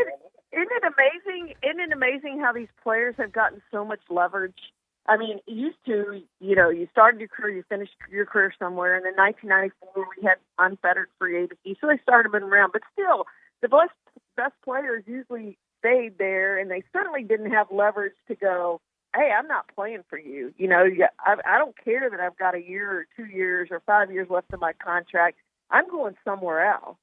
it amazing? Isn't it amazing how these players have gotten so much leverage? I mean, used to, you started your career, you finished your career somewhere, and in 1994 we had unfettered free agency, so they started moving around. But still, the best players usually stayed there, and they certainly didn't have leverage to go, hey, I'm not playing for you. I don't care that I've got a year or 2 years or 5 years left of my contract. I'm going somewhere else.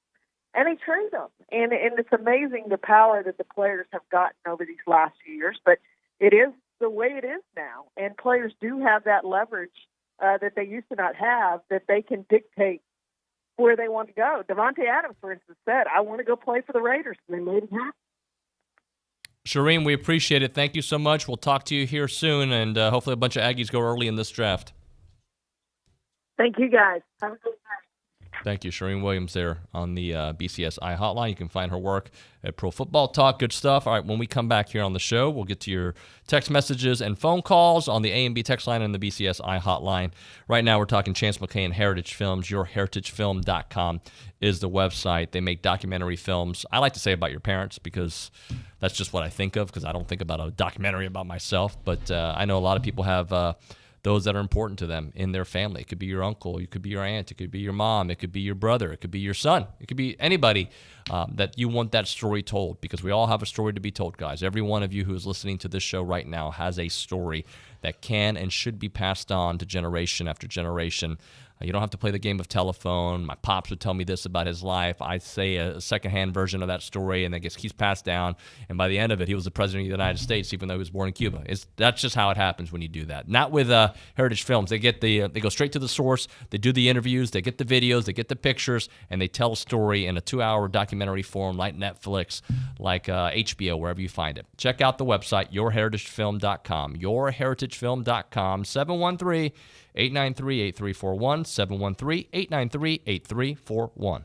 And they trade them. And it's amazing the power that the players have gotten over these last few years. But it is the way it is now. And players do have that leverage that they used to not have, that they can dictate where they want to go. Devontae Adams, for instance, said, I want to go play for the Raiders. And they made it happen. Shireen, we appreciate it. Thank you so much. We'll talk to you here soon, and hopefully a bunch of Aggies go early in this draft. Thank you, guys. Have a good night. Thank you, Shireen Williams there on the BCSI hotline. You can find her work at Pro Football Talk. Good stuff. All right, when we come back here on the show, we'll get to your text messages and phone calls on the A&B text line and the BCSI hotline. Right now, we're talking Chance McCain Heritage Films. YourHeritageFilm.com is the website. They make documentary films. I like to say about your parents because that's just what I think of, because I don't think about a documentary about myself. But I know a lot of people have those that are important to them in their family. It could be your uncle, it could be your aunt, it could be your mom, it could be your brother, it could be your son, it could be anybody that you want that story told, because we all have a story to be told, guys. Every one of you who is listening to this show right now has a story that can and should be passed on to generation after generation. You don't have to play the game of telephone. My pops would tell me this about his life. I say a secondhand version of that story, and that keeps passed down. And by the end of it, he was the president of the United States, even though he was born in Cuba. That's just how it happens when you do that. Not with Heritage Films. They go straight to the source. They do the interviews. They get the videos. They get the pictures, and they tell a story in a 2-hour documentary form, like Netflix, like HBO, wherever you find it. Check out the website, YourHeritageFilm.com. YourHeritageFilm.com. 713-893-8341, 713-893-8341.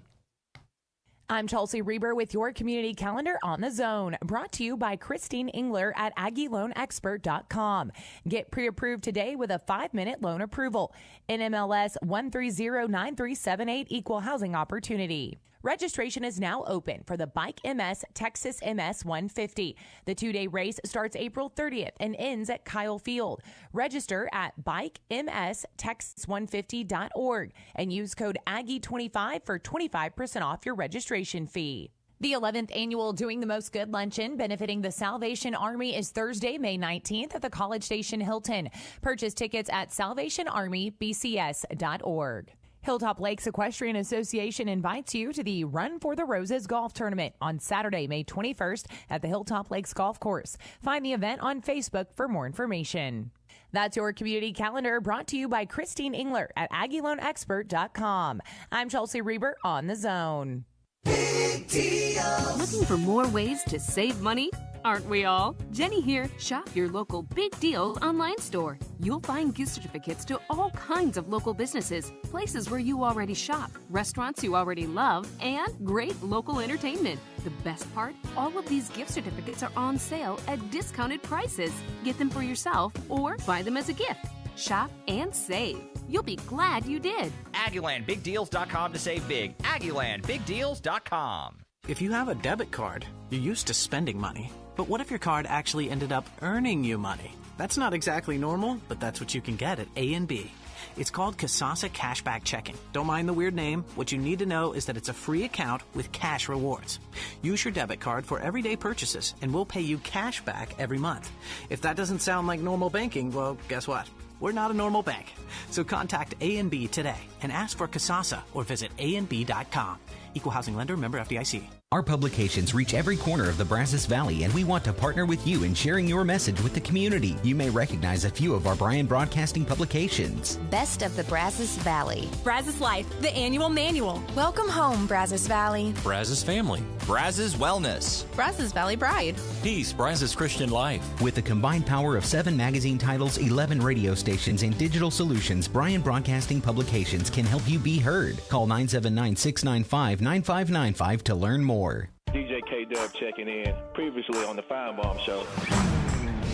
I'm Chelsea Reber with your community calendar on the zone, brought to you by Christine Engler at AggieLoanExpert.com. Get pre-approved today with a 5-minute loan approval. NMLS 1309378, Equal Housing Opportunity. Registration is now open for the Bike MS Texas MS 150. The 2-day race starts April 30th and ends at Kyle Field. Register at bikemstexas150.org and use code Aggie25 for 25% off your registration fee. The 11th annual Doing the Most Good Luncheon benefiting the Salvation Army is Thursday, May 19th at the College Station Hilton. Purchase tickets at salvationarmybcs.org. Hilltop Lakes Equestrian Association invites you to the Run for the Roses Golf Tournament on Saturday, May 21st at the Hilltop Lakes Golf Course. Find the event on Facebook for more information. That's your community calendar, brought to you by Christine Engler at AggieLoanExpert.com. I'm Chelsea Reber on The Zone. Big deals. Looking for more ways to save money? Aren't we all? Jenny here. Shop your local Big Deals online store. You'll find gift certificates to all kinds of local businesses, places where you already shop, restaurants you already love, and great local entertainment. The best part? All of these gift certificates are on sale at discounted prices. Get them for yourself or buy them as a gift. Shop and save. You'll be glad you did. AggielandBigDeals.com to save big. AggielandBigDeals.com. If you have a debit card, you're used to spending money. But what if your card actually ended up earning you money? That's not exactly normal, but that's what you can get at A&B. It's called Kasasa Cashback Checking. Don't mind the weird name. What you need to know is that it's a free account with cash rewards. Use your debit card for everyday purchases, and we'll pay you cash back every month. If that doesn't sound like normal banking, well, guess what? We're not a normal bank. So contact A&B today and ask for Kasasa or visit ANB.com. Equal housing lender, member FDIC. Our publications reach every corner of the Brazos Valley, and we want to partner with you in sharing your message with the community. You may recognize a few of our Bryan Broadcasting publications. Best of the Brazos Valley. Brazos Life, the annual manual. Welcome home, Brazos Valley. Brazos Family. Brazos Wellness. Brazos Valley Bride. Peace, Brazos Christian Life. With the combined power of 7 magazine titles, 11 radio stations, and digital solutions, Bryan Broadcasting Publications can help you be heard. Call 979-695-9595 to learn more. DJ K-Dub checking in, previously on the Feinbaum Show.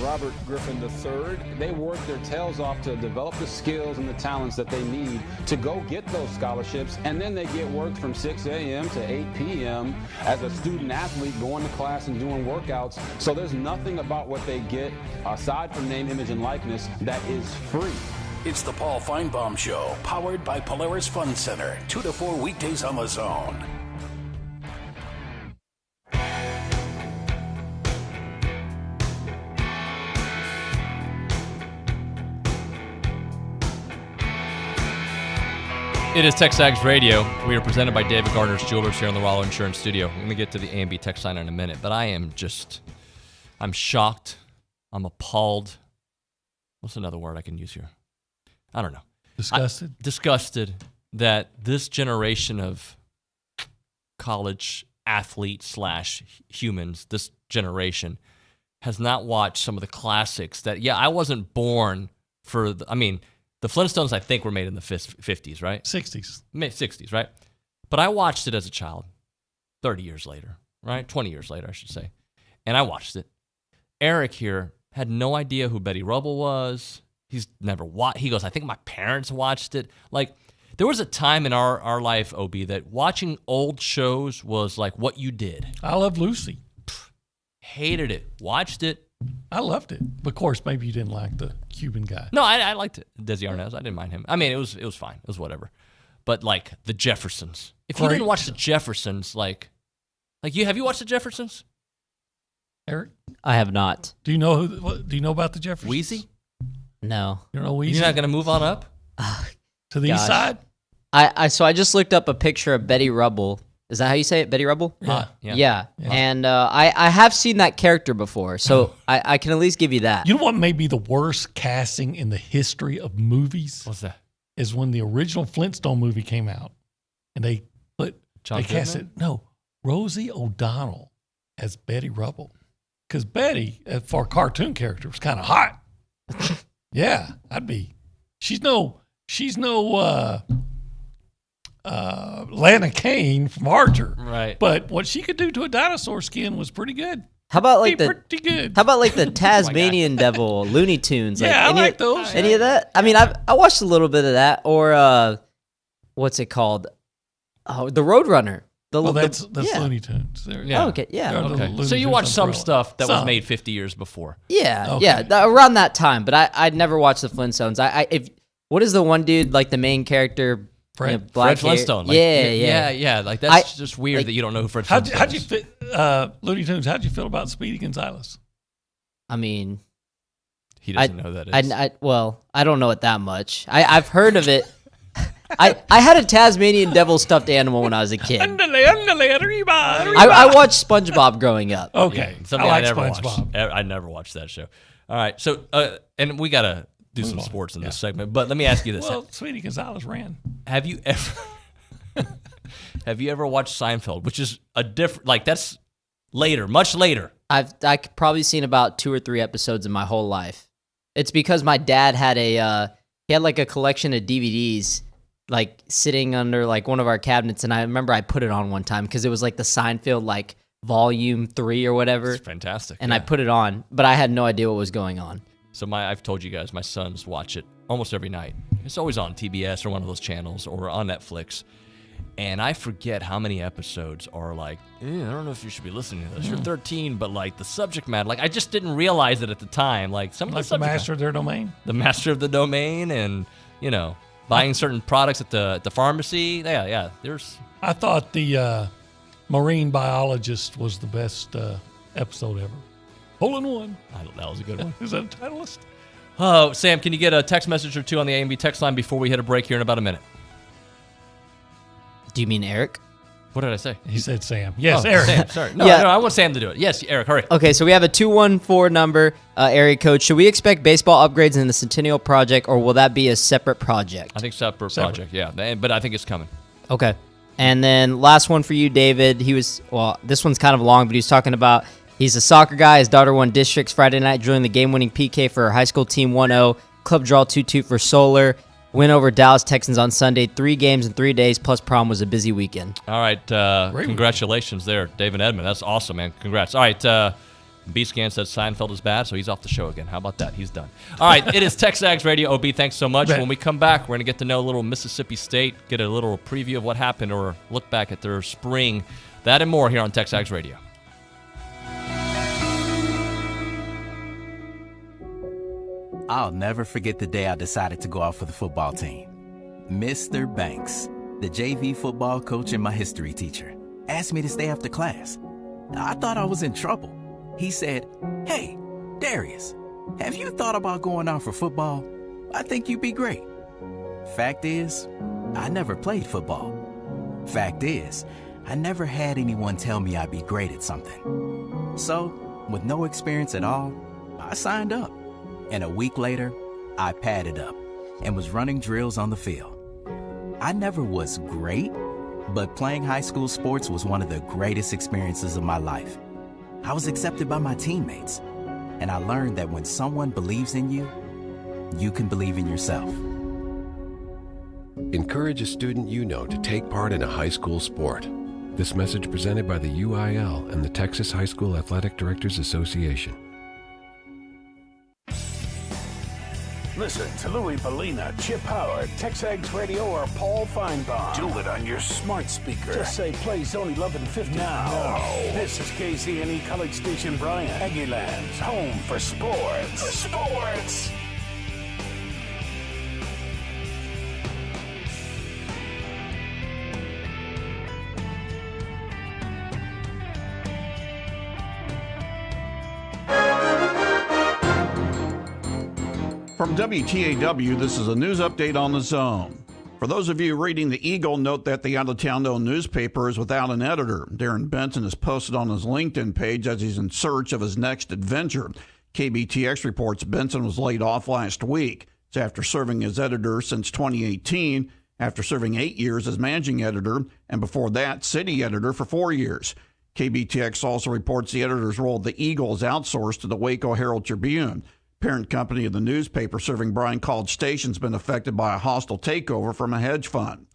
Robert Griffin III, they work their tails off to develop the skills and the talents that they need to go get those scholarships, and then they get work from 6 a.m. to 8 p.m. as a student athlete going to class and doing workouts. So there's nothing about what they get, aside from name, image, and likeness, that is free. It's the Paul Feinbaum Show, powered by Polaris Fun Center, 2 to 4 weekdays on the Zone. It is TexAgs Radio. We are presented by David Gardner's Jewelers here in the Rollo Insurance Studio. We're going to get to the A&B text line in a minute, but I'm shocked. I'm appalled. What's another word I can use here? I don't know. Disgusted? Disgusted that this generation of college athletes / humans, this generation, has not watched some of the classics that, I wasn't born for, the Flintstones, I think, were made in the 50s, right? 60s. 60s, right? But I watched it as a child 30 years later, right? 20 years later, I should say. And I watched it. Eric here had no idea who Betty Rubble was. He's never watched. He goes, I think my parents watched it. Like, there was a time in our life, OB, that watching old shows was like what you did. I Love Lucy. Hated it. Watched it. I loved it. Of course, maybe you didn't like the Cuban guy. No, I liked it. Desi Arnaz. I didn't mind him. It was fine. It was whatever. But like the Jeffersons. If you didn't watch the Jeffersons, have you watched the Jeffersons? Eric? I have not. Do you know about the Jeffersons? Wheezy? No. You don't know Wheezy? You're not going to move on up? To the east side? So I just looked up a picture of Betty Rubble. Is that how you say it, Betty Rubble? Yeah. And I have seen that character before, so I can at least give you that. You know what may be the worst casting in the history of movies? What's that? Is when the original Flintstone movie came out, and they casted Rosie O'Donnell as Betty Rubble, because Betty, for a cartoon character, was kind of hot. Yeah, she's no Lana Kane from Archer, right? But what she could do to a dinosaur skin was pretty good. How about pretty good? How about like the Tasmanian Devil, Looney Tunes? Yeah, I like those. Any of that? I watched a little bit of that. Or what's it called? Oh, the Roadrunner. That's Looney Tunes. Yeah. Oh, okay. Yeah. Okay. So you watched some stuff that was made 50 years before. Yeah. Okay. Yeah. Around that time, but I'd never watched the Flintstones. What is the one dude, like the main character? Fred Flintstone. Yeah. Like that's just weird that you don't know who Fred Flintstone is. How'd you fit Looney Tunes? How'd you feel about Speedy Gonzales? He doesn't know who that is. I don't know it that much. I've heard of it. I had a Tasmanian devil stuffed animal when I was a kid. I watched SpongeBob growing up. Okay, something I never watched. I never watched that show. All right, so and we gotta do some sports in this segment, but let me ask you this: Speedy Gonzales ran. Have you ever watched Seinfeld? Which is a different, that's later, much later. I've probably seen about 2 or 3 episodes in my whole life. It's because my dad had a collection of DVDs sitting under one of our cabinets, and I remember I put it on one time because it was the Seinfeld volume 3 or whatever. It's fantastic. And I put it on, but I had no idea what was going on. So I've told you guys, my sons watch it almost every night. It's always on TBS or one of those channels or on Netflix. And I forget how many episodes are I don't know if you should be listening to this. You're 13, but the subject matter, I just didn't realize it at the time. Some of the Master of their domain? The Master of the Domain and buying certain products at the pharmacy. Yeah. I thought the marine biologist was the best episode ever. Hole in one. That was a good one. Is that a titleist? Oh, Sam, can you get a text message or two on the A&B text line before we hit a break here in about a minute? Do you mean Eric? What did I say? He said Sam. Yes, Eric. Sam, sorry. No, I want Sam to do it. Yes, Eric, hurry. Okay, so we have a 214 number, area code. Should we expect baseball upgrades in the Centennial Project, or will that be a separate project? I think separate project, yeah. But I think it's coming. Okay. And then last one for you, David. This one's kind of long, but he was talking about he's a soccer guy. His daughter won districts Friday night, drilling the game-winning PK for her high school team 1-0. Club draw 2-2 for Solar. Win over Dallas Texans on Sunday. 3 games in 3 days, plus prom was a busy weekend. All right. Congratulations there, David Edmond. That's awesome, man. Congrats. All right. B-Scan said Seinfeld is bad, so he's off the show again. How about that? He's done. All right. It is TexAgs Radio. OB, thanks so much. When we come back, we're going to get to know a little Mississippi State, get a little preview of what happened, or look back at their spring. That and more here on TexAgs Radio. I'll never forget the day I decided to go out for the football team. Mr. Banks, the JV football coach and my history teacher, asked me to stay after class. I thought I was in trouble. He said, "Hey, Darius, have you thought about going out for football? I think you'd be great." Fact is, I never played football. Fact is, I never had anyone tell me I'd be great at something. So, with no experience at all, I signed up. And a week later, I padded up and was running drills on the field. I never was great, but playing high school sports was one of the greatest experiences of my life. I was accepted by my teammates, and I learned that when someone believes in you, you can believe in yourself. Encourage a student you know to take part in a high school sport. This message presented by the UIL and the Texas High School Athletic Directors Association. Listen to Louis Bellina, Chip Howard, TexAgs Radio, or Paul Feinbaum. Do it on your smart speaker. Just say play Sony 1150 now. This is KCNE College Station Bryant, Aggieland's home for sports. From WTAW, this is a news update on the Zone. For those of you reading the Eagle, note that the out-of-town-owned newspaper is without an editor. Darren Benson has posted on his LinkedIn page as he's in search of his next adventure. KBTX reports Benson was laid off last week. It's after serving as editor since 2018, after serving 8 years as managing editor, and before that, city editor for 4 years. KBTX also reports the editor's role at the Eagle is outsourced to the Waco Herald Tribune. Parent company of the newspaper serving Bryan College Station has been affected by a hostile takeover from a hedge fund.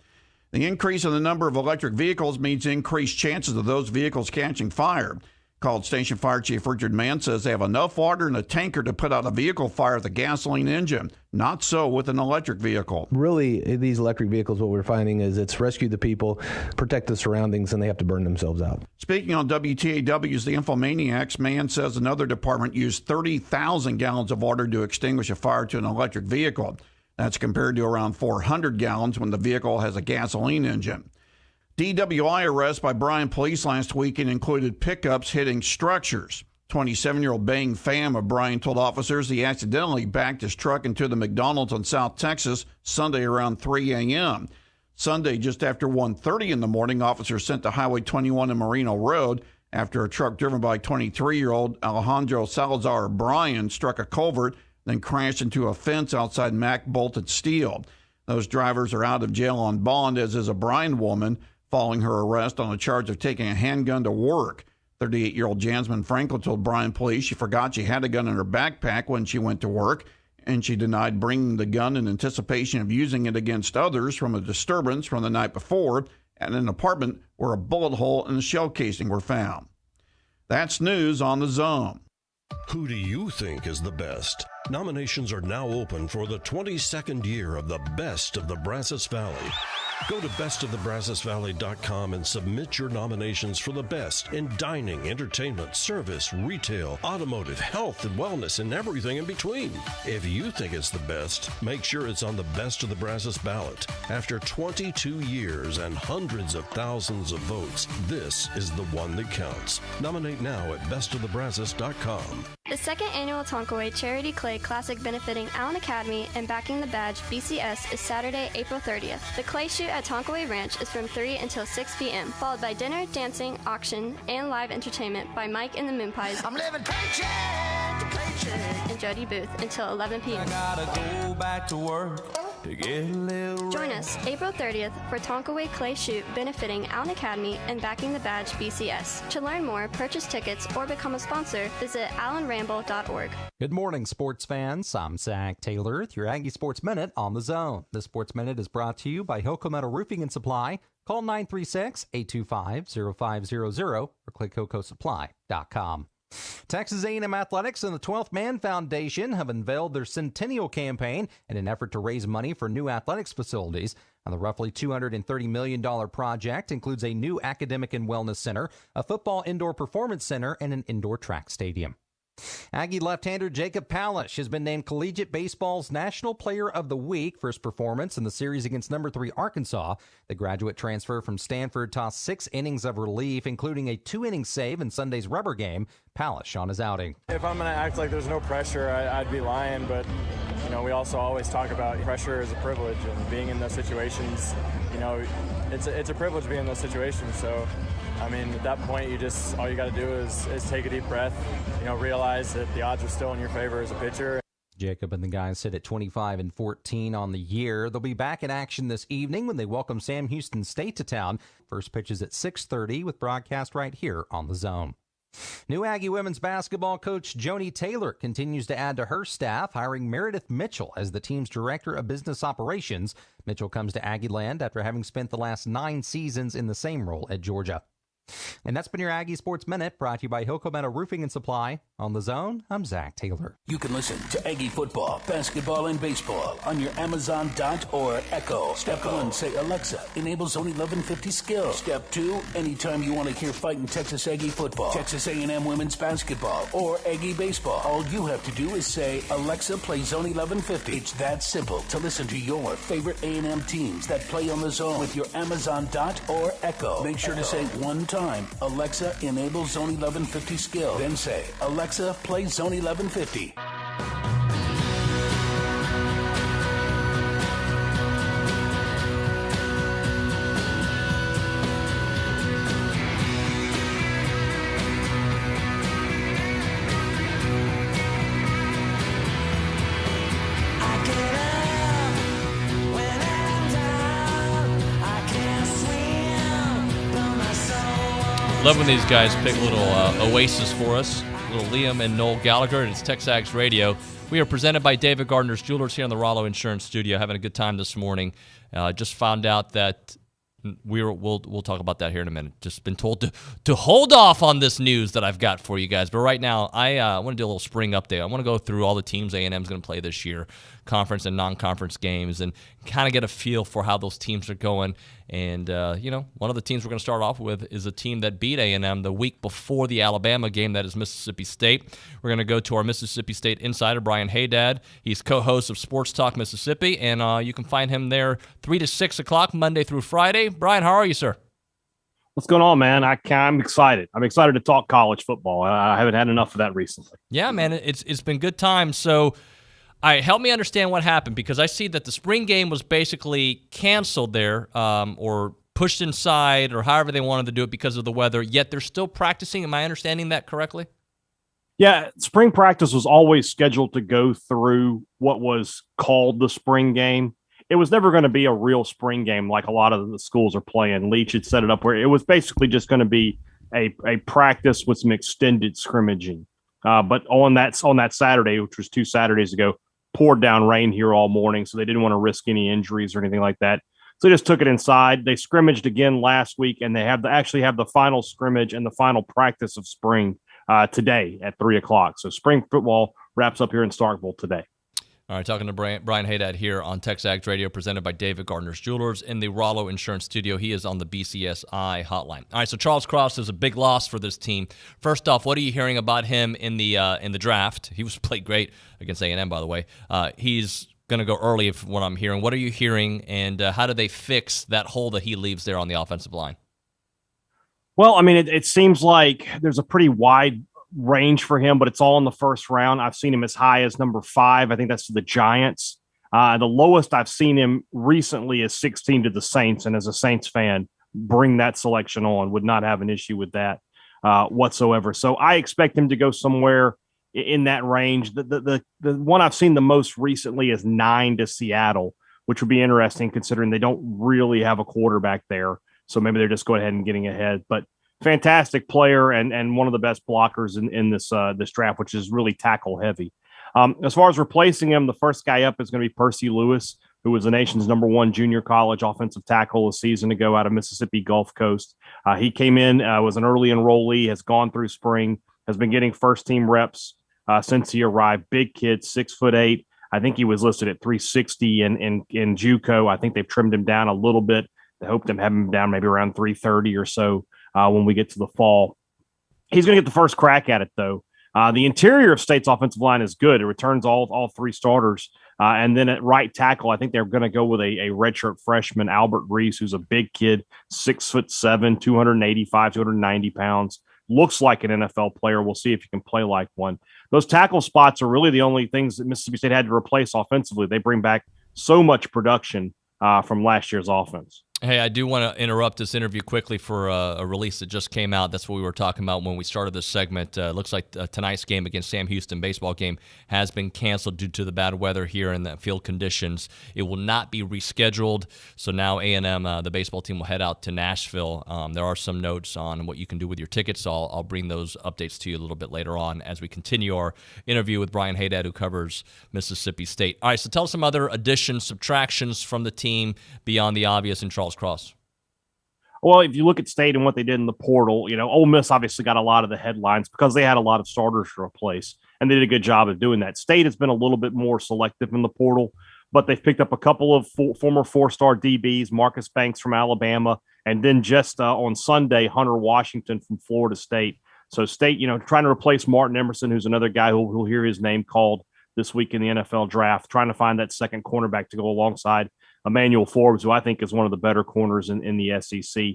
The increase in the number of electric vehicles means increased chances of those vehicles catching fire. College Station Fire Chief Richard Mann says they have enough water in a tanker to put out a vehicle fire with a gasoline engine. Not so with an electric vehicle. Really, these electric vehicles, what we're finding is it's rescue the people, protect the surroundings, and they have to burn themselves out. Speaking on WTAW's The Infomaniacs, Mann says another department used 30,000 gallons of water to extinguish a fire to an electric vehicle. That's compared to around 400 gallons when the vehicle has a gasoline engine. DWI arrests by Bryan police last weekend included pickups hitting structures. 27-year-old Bang Pham of Bryan told officers he accidentally backed his truck into the McDonald's on South Texas Sunday around 3 a.m. Sunday, just after 1:30 in the morning, officers sent to Highway 21 and Merino Road after a truck driven by 23-year-old Alejandro Salazar of Bryan struck a culvert, then crashed into a fence outside Mac Bolted Steel. Those drivers are out of jail on bond, as is a Bryan woman, following her arrest on a charge of taking a handgun to work. 38-year-old Jasmine Franklin told Bryan police she forgot she had a gun in her backpack when she went to work, and she denied bringing the gun in anticipation of using it against others from a disturbance from the night before at an apartment where a bullet hole and a shell casing were found. That's news on the Zone. Who do you think is the best? Nominations are now open for the 22nd year of the Best of the Brazos Valley. Go to bestofthebrazosvalley.com and submit your nominations for the best in dining, entertainment, service, retail, automotive, health and wellness, and everything in between. If you think it's the best, make sure it's on the Best of the Brazos ballot. After 22 years and hundreds of thousands of votes, this is the one that counts. Nominate now at bestofthebrazos.com. The second annual Tonkaway Charity Clay Classic benefiting Allen Academy and backing the badge BCS is Saturday, April 30th. The clay shoot at Tonkaway Ranch is from 3 until 6 p.m., followed by dinner, dancing, auction, and live entertainment by Mike and the Moonpies. I'm living paycheck to paycheck. And Jody Booth until 11 p.m. I gotta go back to work. Join us April 30th for Tonkaway Clay Shoot benefiting Allen Academy and backing the badge BCS. To learn more, purchase tickets, or become a sponsor, visit allenramble.org. Good morning, sports fans. I'm Zach Taylor with your Aggie Sports Minute on the Zone. This Sports Minute is brought to you by Hilco Metal Roofing and Supply. Call 936-825-0500 or click hilcosupply.com. Texas A&M Athletics and the 12th Man Foundation have unveiled their Centennial Campaign in an effort to raise money for new athletics facilities. And the roughly $230 million project includes a new academic and wellness center, a football indoor performance center, and an indoor track stadium. Aggie left-hander Jacob Palish has been named Collegiate Baseball's National Player of the Week for his performance in the series against number 3 Arkansas. The graduate transfer from Stanford tossed 6 innings of relief, including a 2-inning save in Sunday's rubber game. Palish on his outing. If I'm going to act like there's no pressure, I'd be lying, but we also always talk about pressure is a privilege, and being in those situations, it's a privilege being in those situations. So, at that point, all you got to do is take a deep breath, realize that the odds are still in your favor as a pitcher. Jacob and the guys sit at 25-14 on the year. They'll be back in action this evening when they welcome Sam Houston State to town. First pitch is at 6:30 with broadcast right here on the Zone. New Aggie women's basketball coach Joni Taylor continues to add to her staff, hiring Meredith Mitchell as the team's director of business operations. Mitchell comes to Aggieland after having spent the last 9 seasons in the same role at Georgia. And that's been your Aggie Sports Minute, brought to you by Hilco Metal Roofing and Supply. On the Zone, I'm Zach Taylor. You can listen to Aggie football, basketball, and baseball on your Amazon Dot or Echo. Step 1, say, Alexa, enable Zone 1150 skill. Step 2, anytime you want to hear fighting Texas Aggie football, Texas A&M women's basketball, or Aggie baseball, all you have to do is say, Alexa, play Zone 1150. It's that simple to listen to your favorite A&M teams that play on the Zone with your Amazon Dot or Echo. Make sure to say one time, Alexa, enable Zone 1150 skill. Then say, Alexa, play Zone 1150. Love when these guys pick a little oasis for us. Little Liam and Noel Gallagher, and it's TexAgs Radio. We are presented by David Gardner's Jewelers here in the Rollo Insurance Studio. Having a good time this morning. Just found out that we'll talk about that here in a minute. Just been told to hold off on this news that I've got for you guys. But right now, I want to do a little spring update. I want to go through all the teams A&M's going to play this year, conference and non-conference games, and kind of get a feel for how those teams are going. And, one of the teams we're going to start off with is a team that beat A&M the week before the Alabama game. That is Mississippi State. We're going to go to our Mississippi State insider, Brian Hadad. He's co-host of Sports Talk Mississippi, and you can find him there 3 to 6 o'clock, Monday through Friday. Brian, how are you, sir? What's going on, man? I'm excited. I'm excited to talk college football. I haven't had enough of that recently. Yeah, man, it's been good times. So, help me understand what happened, because I see that the spring game was basically canceled there, or pushed inside, or however they wanted to do it because of the weather, yet they're still practicing. Am I understanding that correctly? Yeah, spring practice was always scheduled to go through what was called the spring game. It was never going to be a real spring game like a lot of the schools are playing. Leach had set it up where it was basically just going to be a practice with some extended scrimmaging. But on that Saturday, which was 2 Saturdays ago, poured down rain here all morning, so they didn't want to risk any injuries or anything like that. So they just took it inside. They scrimmaged again last week, and they actually have the final scrimmage and the final practice of spring today at 3 o'clock. So spring football wraps up here in Starkville today. All right, talking to Brian Hadad here on TexAgs Radio, presented by David Gardner's Jewelers in the Rollo Insurance Studio. He is on the BCSI hotline. All right, so Charles Cross is a big loss for this team. First off, what are you hearing about him in the draft? He played great against A&M, by the way. He's going to go early, if what I'm hearing. What are you hearing, and how do they fix that hole that he leaves there on the offensive line? Well, I mean, it seems like there's a pretty wide range for him, but it's all in the first round. I've seen him as high as number 5. I think that's to the Giants. The lowest I've seen him recently is 16 to the Saints. And as a Saints fan, bring that selection on. Would not have an issue with that whatsoever. So I expect him to go somewhere in that range. The one I've seen the most recently is 9 to Seattle, which would be interesting considering they don't really have a quarterback there. So maybe they're just going ahead and getting ahead. But fantastic player and one of the best blockers in this draft, which is really tackle heavy. As far as replacing him, the first guy up is going to be Percy Lewis, who was the nation's number 1 junior college offensive tackle a season ago out of Mississippi Gulf Coast. He came in, was an early enrollee, has gone through spring, has been getting first team reps since he arrived. Big kid, 6'8". I think he was listed at 360 in JUCO. I think they've trimmed him down a little bit. They hope to have him down maybe around 330 or so when we get to the fall. He's going to get the first crack at it, though. The interior of State's offensive line is good. It returns all 3 starters. And then at right tackle, I think they're going to go with a redshirt freshman, Albert Reese, who's a big kid, 6'7", 285, 290 pounds. Looks like an NFL player. We'll see if he can play like one. Those tackle spots are really the only things that Mississippi State had to replace offensively. They bring back so much production from last year's offense. Hey, I do want to interrupt this interview quickly for a release that just came out. That's what we were talking about when we started this segment. Looks like tonight's game against Sam Houston baseball game has been canceled due to the bad weather here and the field conditions. It will not be rescheduled. So now A&M, the baseball team, will head out to Nashville. There are some notes on what you can do with your tickets. So I'll bring those updates to you a little bit later on as we continue our interview with Brian Hadad, who covers Mississippi State. All right, so tell us some other additions, subtractions from the team beyond the obvious in Charles Cross. Well, if you look at State and what they did in the portal, Ole Miss obviously got a lot of the headlines because they had a lot of starters to replace, and they did a good job of doing that. State has been a little bit more selective in the portal, but they've picked up a couple of former 4-star DBs, Marcus Banks from Alabama, and then just on Sunday, Hunter Washington from Florida State. So State, trying to replace Martin Emerson, who's another guy who'll hear his name called this week in the NFL draft, trying to find that second cornerback to go alongside Emmanuel Forbes, who I think is one of the better corners in the SEC.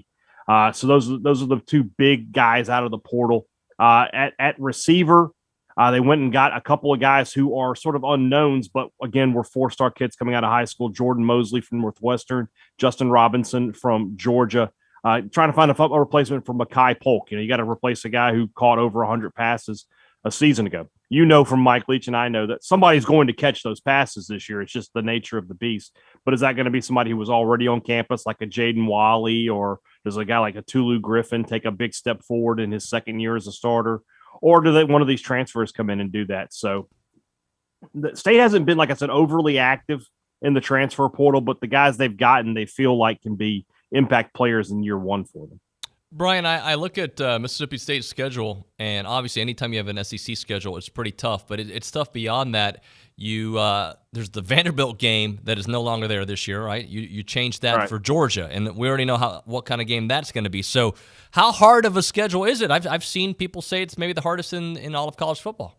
So those are the 2 big guys out of the portal. At receiver, they went and got a couple of guys who are sort of unknowns, but again, were 4-star kids coming out of high school. Jordan Mosley from Northwestern, Justin Robinson from Georgia. Trying to find a replacement for Mekhi Polk. You got to replace a guy who caught over 100 passes a season ago. From Mike Leach, and I know that somebody's going to catch those passes this year. It's just the nature of the beast. But is that going to be somebody who was already on campus, like a Jaden Wally, or does a guy like a Tulu Griffin take a big step forward in his second year as a starter? Or do one of these transfers come in and do that? So the State hasn't been, like I said, overly active in the transfer portal, but the guys they've gotten, they feel like can be impact players in year 1 for them. Brian, I look at Mississippi State's schedule, and obviously anytime you have an SEC schedule, it's pretty tough, but it's tough beyond that. There's the Vanderbilt game that is no longer there this year, right? You changed that for Georgia, and we already know what kind of game that's going to be. So how hard of a schedule is it? I've seen people say it's maybe the hardest in all of college football.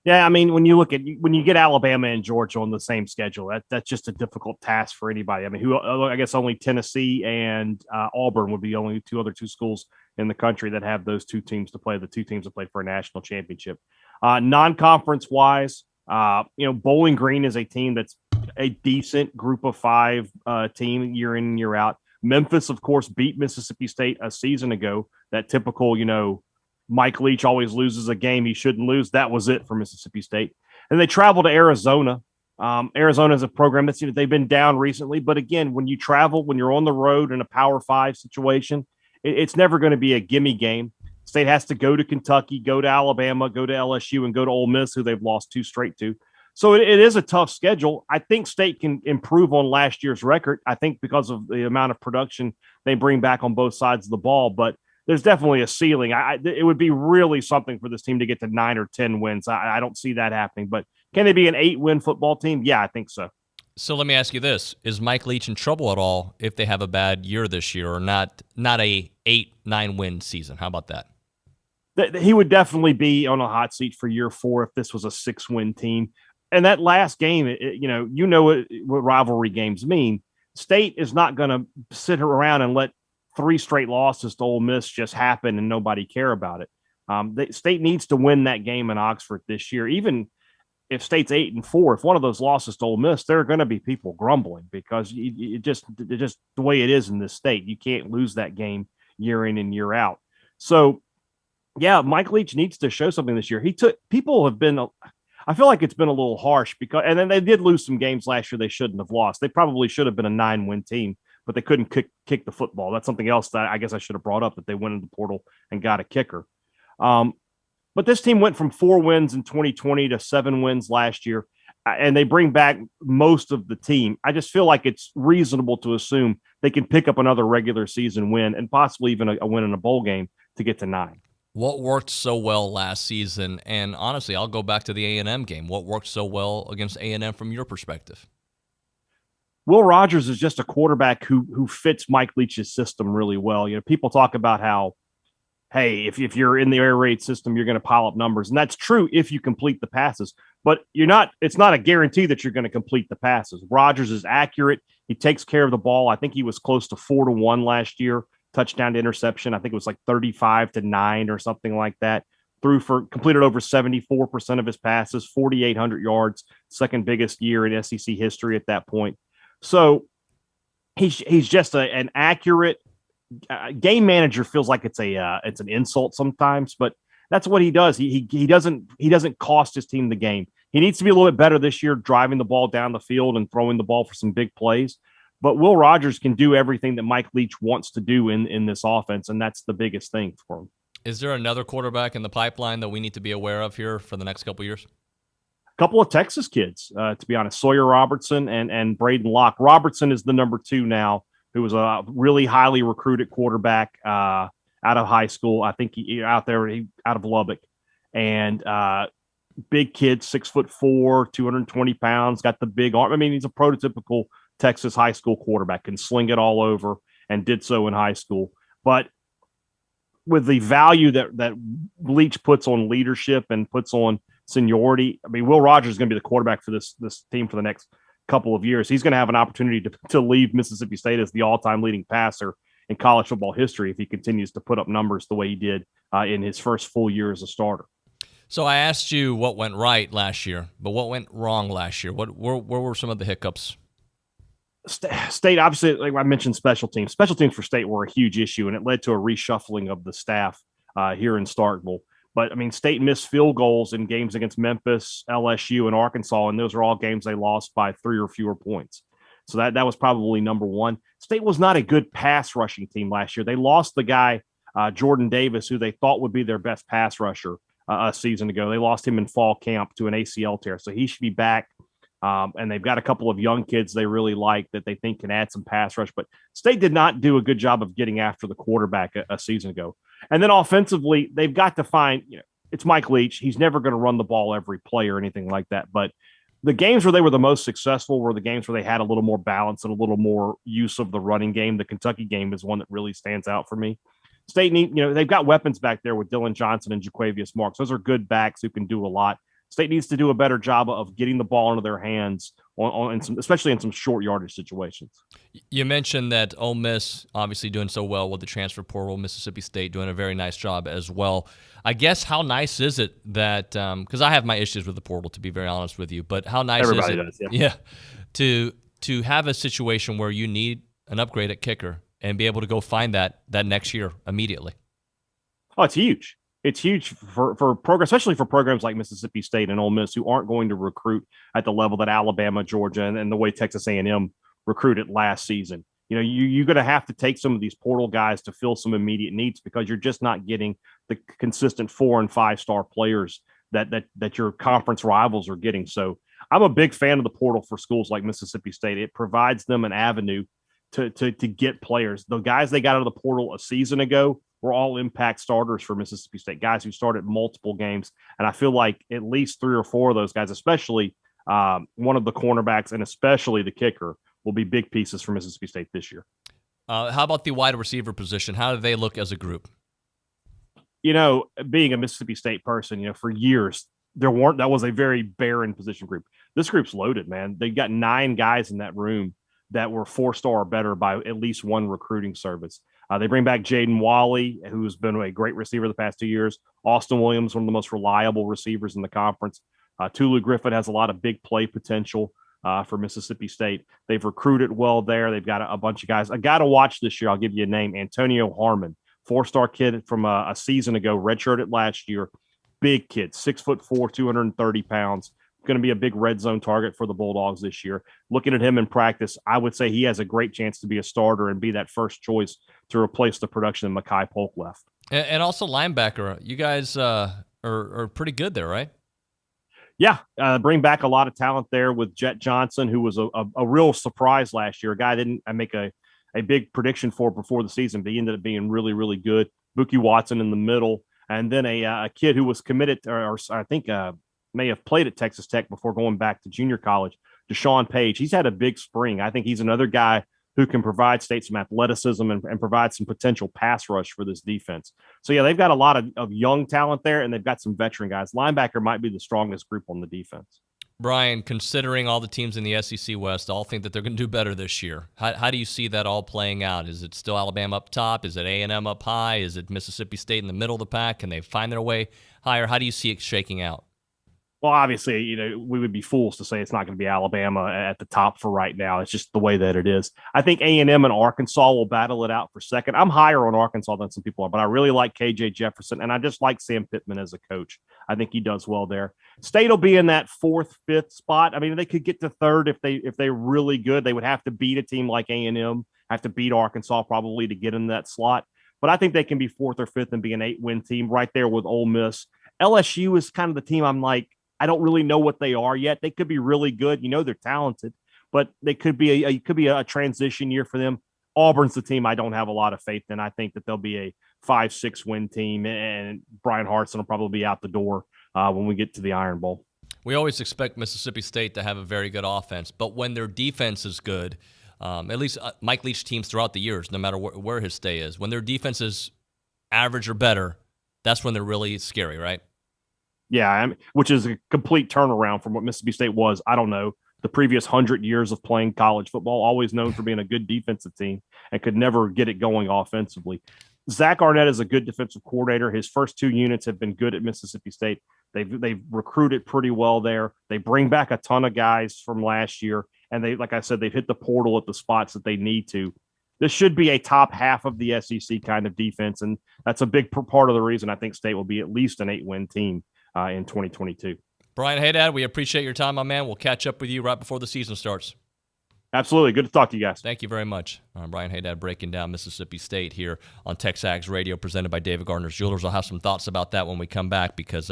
Yeah, I mean, when you get Alabama and Georgia on the same schedule, that's just a difficult task for anybody. I mean, I guess only Tennessee and Auburn would be the only two schools in the country that have those 2 teams to play, the 2 teams that play for a national championship. Non-conference wise, Bowling Green is a team that's a decent group of 5 team year in and year out. Memphis, of course, beat Mississippi State a season ago. That typical, Mike Leach always loses a game he shouldn't lose. That was it for Mississippi State. And they travel to Arizona. Arizona is a program that's, they've been down recently. But again, when you travel, when you're on the road in a Power 5 situation, it's never going to be a gimme game. State has to go to Kentucky, go to Alabama, go to LSU, and go to Ole Miss, who they've lost 2 straight to. So it is a tough schedule. I think State can improve on last year's record, I think, because of the amount of production they bring back on both sides of the ball. But there's definitely a ceiling. It would be really something for this team to get to 9 or 10 wins. I don't see that happening, but can they be an 8-win football team? Yeah, I think so. So let me ask you this. Is Mike Leach in trouble at all if they have a bad year this year or not a 8-9 win season? How about that? He would definitely be on a hot seat for year 4 if this was a 6-win team. And that last game, what rivalry games mean. State is not going to sit around and let 3 straight losses to Ole Miss just happen and nobody care about it. State needs to win that game in Oxford this year. Even if State's 8-4, if one of those losses to Ole Miss, there are going to be people grumbling because it just the way it is in this state. You can't lose that game year in and year out. So, yeah, Mike Leach needs to show something this year. People have been. I feel like it's been a little harsh and then they did lose some games last year they shouldn't have lost. They probably should have been a 9-win team, but they couldn't kick the football. That's something else that I guess I should have brought up, that they went into the portal and got a kicker. But this team went from 4 wins in 2020 to 7 wins last year, and they bring back most of the team. I just feel like it's reasonable to assume they can pick up another regular season win and possibly even a win in a bowl game to get to 9. What worked so well last season? And honestly, I'll go back to the A&M game. What worked so well against A&M from your perspective? Will Rogers is just a quarterback who fits Mike Leach's system really well. People talk about how, hey, if you're in the air raid system, you're going to pile up numbers. And that's true if you complete the passes. But it's not a guarantee that you're going to complete the passes. Rogers is accurate. He takes care of the ball. I think he was close to 4-1 last year. Touchdown to interception. I think it was like 35-9 or something like that. Completed over 74% of his passes, 4,800 yards, second biggest year in SEC history at that point. So he's just an accurate game manager. Feels like it's an insult sometimes, but that's what he does. He doesn't cost his team the game. He needs to be a little bit better this year, driving the ball down the field and throwing the ball for some big plays. But Will Rogers can do everything that Mike Leach wants to do in this offense, and that's the biggest thing for him. Is there another quarterback in the pipeline that we need to be aware of here for the next couple of years? A couple of Texas kids, to be honest, Sawyer Robertson and Braden Locke. Robertson is the number 2 now, who was a really highly recruited quarterback out of high school. I think out of Lubbock. And big kid, 6'4", 220 pounds, got the big arm. I mean, he's a prototypical Texas high school quarterback, can sling it all over, and did so in high school. But with the value that Leach puts on leadership and puts on seniority, I mean, Will Rogers is going to be the quarterback for this team for the next couple of years. He's going to have an opportunity to leave Mississippi State as the all-time leading passer in college football history if he continues to put up numbers the way he did in his first full year as a starter. So I asked you what went right last year, but what went wrong last year? Where were some of the hiccups? State, obviously, like I mentioned, special teams. Special teams for State were a huge issue, and it led to a reshuffling of the staff here in Starkville. But, I mean, State missed field goals in games against Memphis, LSU, and Arkansas, and those are all games they lost by 3 or fewer points. So that was probably number one. State was not a good pass rushing team last year. They lost the guy, Jordan Davis, who they thought would be their best pass rusher a season ago. They lost him in fall camp to an ACL tear, so he should be back. And they've got a couple of young kids they really like that they think can add some pass rush. But State did not do a good job of getting after the quarterback a season ago. And then offensively, they've got to find, it's Mike Leach. He's never going to run the ball every play or anything like that. But the games where they were the most successful were the games where they had a little more balance and a little more use of the running game. The Kentucky game is one that really stands out for me. State they've got weapons back there with Dylan Johnson and Jaquavius Marks. Those are good backs who can do a lot. State needs to do a better job of getting the ball into their hands, especially in some short yardage situations. You mentioned that Ole Miss obviously doing so well with the transfer portal, Mississippi State doing a very nice job as well. I guess how nice is it that because I have my issues with the portal, to be very honest with you, but how nice Everybody is it does, to have a situation where you need an upgrade at kicker and be able to go find that next year immediately? Oh, it's huge. It's huge for programs, especially for programs like Mississippi State and Ole Miss, who aren't going to recruit at the level that Alabama, Georgia, and the way Texas A&M recruited last season. You're going to have to take some of these portal guys to fill some immediate needs because you're just not getting the consistent 4- and 5-star players that your conference rivals are getting. So I'm a big fan of the portal for schools like Mississippi State. It provides them an avenue to get players. The guys they got out of the portal a season ago were all impact starters for Mississippi State, guys who started multiple games. And I feel like at least 3 or 4 of those guys, especially one of the cornerbacks and especially the kicker, will be big pieces for Mississippi State this year. How about the wide receiver position? How do they look as a group? Being a Mississippi State person, for years, that was a very barren position group. This group's loaded, man. They got 9 guys in that room that were 4-star or better by at least one recruiting service. They bring back Jaden Wally, who's been a great receiver the past 2 years. Austin Williams, one of the most reliable receivers in the conference. Tulu Griffin has a lot of big play potential for Mississippi State. They've recruited well there. They've got a bunch of guys. A guy to watch this year, I'll give you a name, Antonio Harmon, 4-star kid from a season ago, redshirted last year. Big kid, 6'4", 230 pounds. Going to be a big red zone target for the Bulldogs this year. Looking at him in practice, I would say he has a great chance to be a starter and be that first choice to replace the production that Mekhi Polk left. And also linebacker. You guys are pretty good there, right? Yeah, bring back a lot of talent there with Jet Johnson, who was a real surprise last year. A guy I didn't make a big prediction for before the season, but he ended up being really, really good. Mookie Watson in the middle, and then a kid who was committed, or I think may have played at Texas Tech before going back to junior college, Deshaun Page. He's had a big spring. I think he's another guy who can provide State some athleticism and provide some potential pass rush for this defense. So, yeah, they've got a lot of young talent there, and they've got some veteran guys. Linebacker might be the strongest group on the defense. Brian, considering all the teams in the SEC West all think that they're going to do better this year, how do you see that all playing out? Is it still Alabama up top? Is it A&M up high? Is it Mississippi State in the middle of the pack? Can they find their way higher? How do you see it shaking out? Well, obviously, we would be fools to say it's not going to be Alabama at the top for right now. It's just the way that it is. I think A&M and Arkansas will battle it out for second. I'm higher on Arkansas than some people are, but I really like KJ Jefferson, and I just like Sam Pittman as a coach. I think he does well there. State will be in that 4th, 5th spot. I mean, they could get to 3rd if they're really good. They would have to beat a team like A&M, have to beat Arkansas probably to get in that slot. But I think they can be 4th or 5th and be an 8-win team right there with Ole Miss. LSU is kind of the team I'm like, I don't really know what they are yet. They could be really good. They're talented, but they could be a transition year for them. Auburn's the team I don't have a lot of faith in. I think that they'll be a 5-6 win team, and Brian Hartson will probably be out the door when we get to the Iron Bowl. We always expect Mississippi State to have a very good offense, but when their defense is good, at least Mike Leach teams throughout the years, no matter where his stay is, when their defense is average or better, that's when they're really scary, right? Yeah, which is a complete turnaround from what Mississippi State was, I don't know, the previous 100 years of playing college football, always known for being a good defensive team and could never get it going offensively. Zach Arnett is a good defensive coordinator. His first 2 units have been good at Mississippi State. They've recruited pretty well there. They bring back a ton of guys from last year, and like I said, they've hit the portal at the spots that they need to. This should be a top half of the SEC kind of defense, and that's a big part of the reason I think State will be at least an 8-win team in 2022. Brian Hadad, we appreciate your time, my man. We'll catch up with you right before the season starts. Absolutely. Good to talk to you guys. Thank you very much. Brian Hadad breaking down Mississippi State here on TexAgs Radio, presented by David Gardner's Jewelers. I'll have some thoughts about that when we come back, because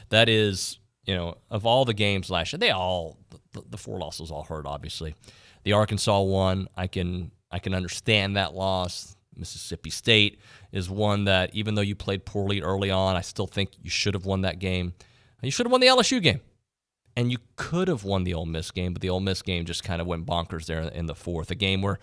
that is, of all the games last year, the 4 losses all hurt, obviously. The Arkansas one, I can understand that loss. Mississippi State is one that, even though you played poorly early on, I still think you should have won that game. You should have won the LSU game. And you could have won the Ole Miss game, but the Ole Miss game just kind of went bonkers there in the 4th. A game where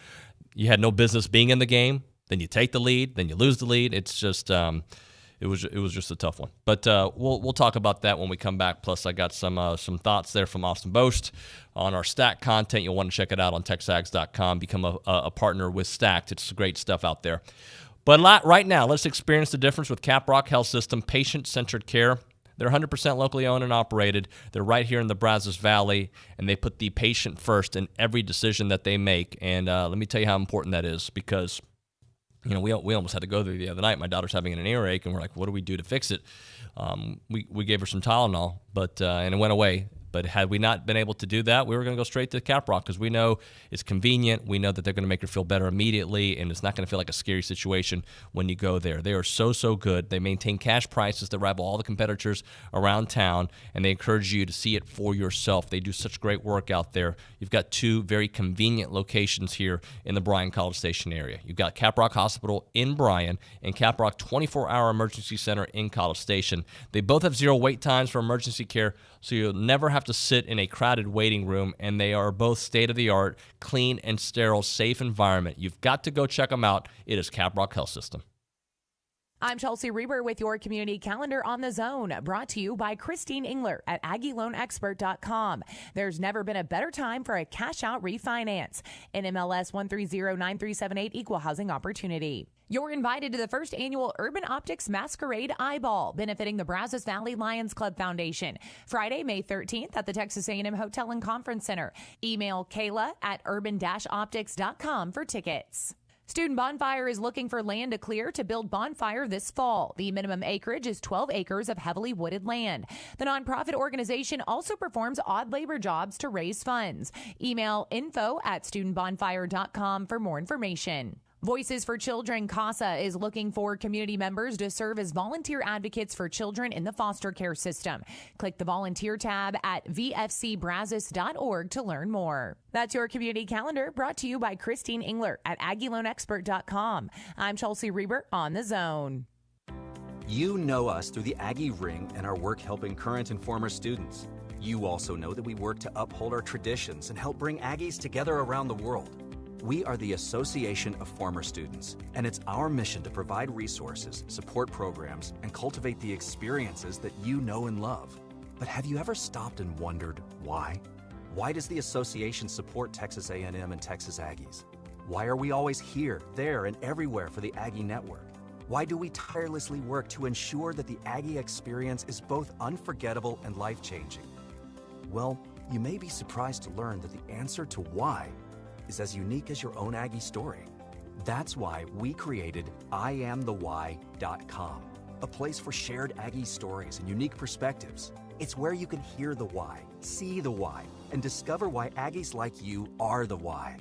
you had no business being in the game, then you take the lead, then you lose the lead. It's just it was just a tough one. But we'll talk about that when we come back. Plus, I got some thoughts there from Austin Boast on our Stacked content. You'll want to check it out on TexAgs.com. Become a partner with Stacked. It's great stuff out there. But right now, let's experience the difference with Caprock Health System, patient-centered care. They're 100% locally owned and operated. They're right here in the Brazos Valley, and they put the patient first in every decision that they make. And let me tell you how important that is, because we almost had to go there the other night. My daughter's having an earache, and we're like, what do we do to fix it? We gave her some Tylenol, and it went away. But had we not been able to do that, we were going to go straight to Caprock because we know it's convenient. We know that they're going to make you feel better immediately, and it's not going to feel like a scary situation when you go there. They are so, so good. They maintain cash prices that rival all the competitors around town, and they encourage you to see it for yourself. They do such great work out there. You've got two very convenient locations here in the Bryan College Station area. You've got Caprock Hospital in Bryan and Caprock 24-hour emergency center in College Station. They both have 0 wait times for emergency care, so you'll never have to sit in a crowded waiting room, and they are both state-of-the-art, clean and sterile, safe environment. You've got to go check them out. It is Caprock Health System. I'm Chelsea Reber with your community calendar on the Zone, brought to you by Christine Engler at AggieLoanExpert.com. There's never been a better time for a cash-out refinance. NMLS 1309378, Equal Housing Opportunity. You're invited to the first annual Urban Optics Masquerade Eyeball, benefiting the Brazos Valley Lions Club Foundation. Friday, May 13th at the Texas A&M Hotel and Conference Center. Email Kayla at urban-optics.com for tickets. Student Bonfire is looking for land to clear to build Bonfire this fall. The minimum acreage is 12 acres of heavily wooded land. The nonprofit organization also performs odd labor jobs to raise funds. Email info@studentbonfire.com for more information. Voices for Children CASA is looking for community members to serve as volunteer advocates for children in the foster care system. Click the volunteer tab at vfcbrazos.org to learn more. That's your community calendar, brought to you by Christine Engler at AggieLoanExpert.com. I'm Chelsea Reber on the Zone. You know us through the Aggie Ring and our work helping current and former students. You also know that we work to uphold our traditions and help bring Aggies together around the world. We are the Association of Former Students, and it's our mission to provide resources, support programs, and cultivate the experiences that you know and love. But have you ever stopped and wondered why? Why does the association support Texas A&M and Texas Aggies? Why are we always here, there, and everywhere for the Aggie Network? Why do we tirelessly work to ensure that the Aggie experience is both unforgettable and life-changing? Well, you may be surprised to learn that the answer to why is as unique as your own Aggie story. That's why we created IamTheWhy.com, a place for shared Aggie stories and unique perspectives. It's where you can hear the why, see the why, and discover why Aggies like you are the why.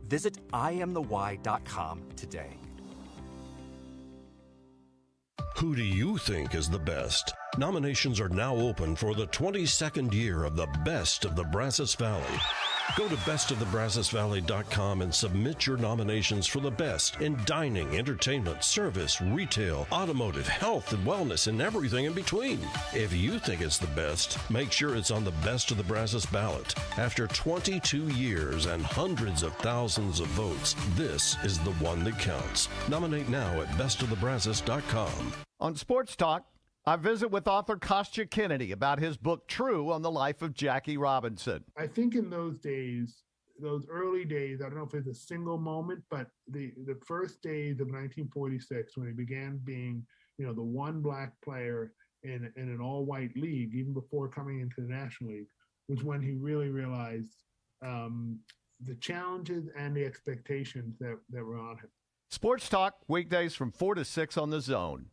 Visit IamTheWhy.com today. Who do you think is the best? Nominations are now open for the 22nd year of the Best of the Brazos Valley. Go to bestofthebrazosvalley.com and submit your nominations for the best in dining, entertainment, service, retail, automotive, health, and wellness, and everything in between. If you think it's the best, make sure it's on the Best of the Brazos ballot. After 22 years and hundreds of thousands of votes, this is the one that counts. Nominate now at bestofthebrazos.com. On Sports Talk, I visit with author Kostya Kennedy about his book, True, on the life of Jackie Robinson. I think in those days, those early days, I don't know if it's a single moment, but the first days of 1946, when he began being, the one black player in an all-white league, even before coming into the National League, was when he really realized the challenges and the expectations that were on him. Sports Talk, weekdays from 4 to 6 on The Zone.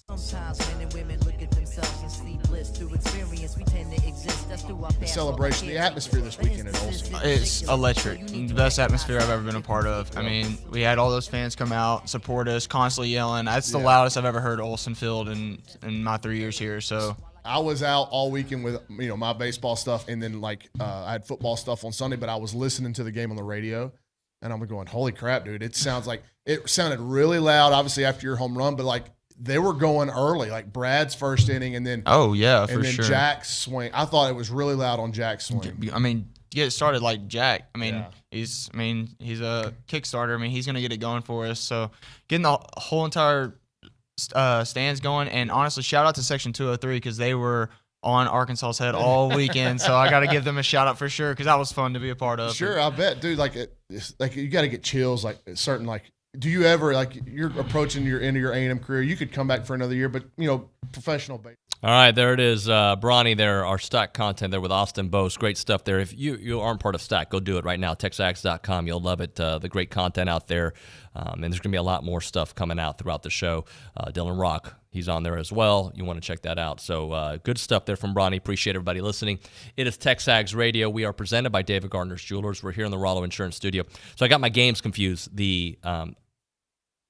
Sometimes men and women look at themselves and see bliss through experience. We tend to exist. That's through our the celebration, the atmosphere this weekend at Olsen. It's electric. The best atmosphere I've ever been a part of. I mean, we had all those fans come out, support us, constantly yelling. That's the loudest I've ever heard Olsen Field in my 3 years here. So I was out all weekend with my baseball stuff, and then I had football stuff on Sunday, but I was listening to the game on the radio. And I'm going, holy crap, dude. It sounded really loud, obviously, after your home run, but they were going early, like Brad's first inning, and then sure. Jack's swing. I thought it was really loud on Jack's swing. I mean, to get it started like Jack. I mean, he's a kickstarter. I mean, he's gonna get it going for us. So getting the whole entire stands going, and honestly, shout out to Section 203 because they were on Arkansas's head all weekend. So I got to give them a shout out for sure because that was fun to be a part of. Sure, I bet, dude. You got to get chills. Do you ever, you're approaching your end of your A&M career, you could come back for another year, but, professional baseball. All right, there it is. Bronny there, our Stack content there with Austin Bose. Great stuff there. If you aren't part of Stack, go do it right now. TexAgs.com. You'll love it. The great content out there. And there's going to be a lot more stuff coming out throughout the show. Dylan Rock, he's on there as well. You want to check that out. So good stuff there from Bronny. Appreciate everybody listening. It is TexAgs Radio. We are presented by David Gardner's Jewelers. We're here in the Rollo Insurance Studio. So I got my games confused. The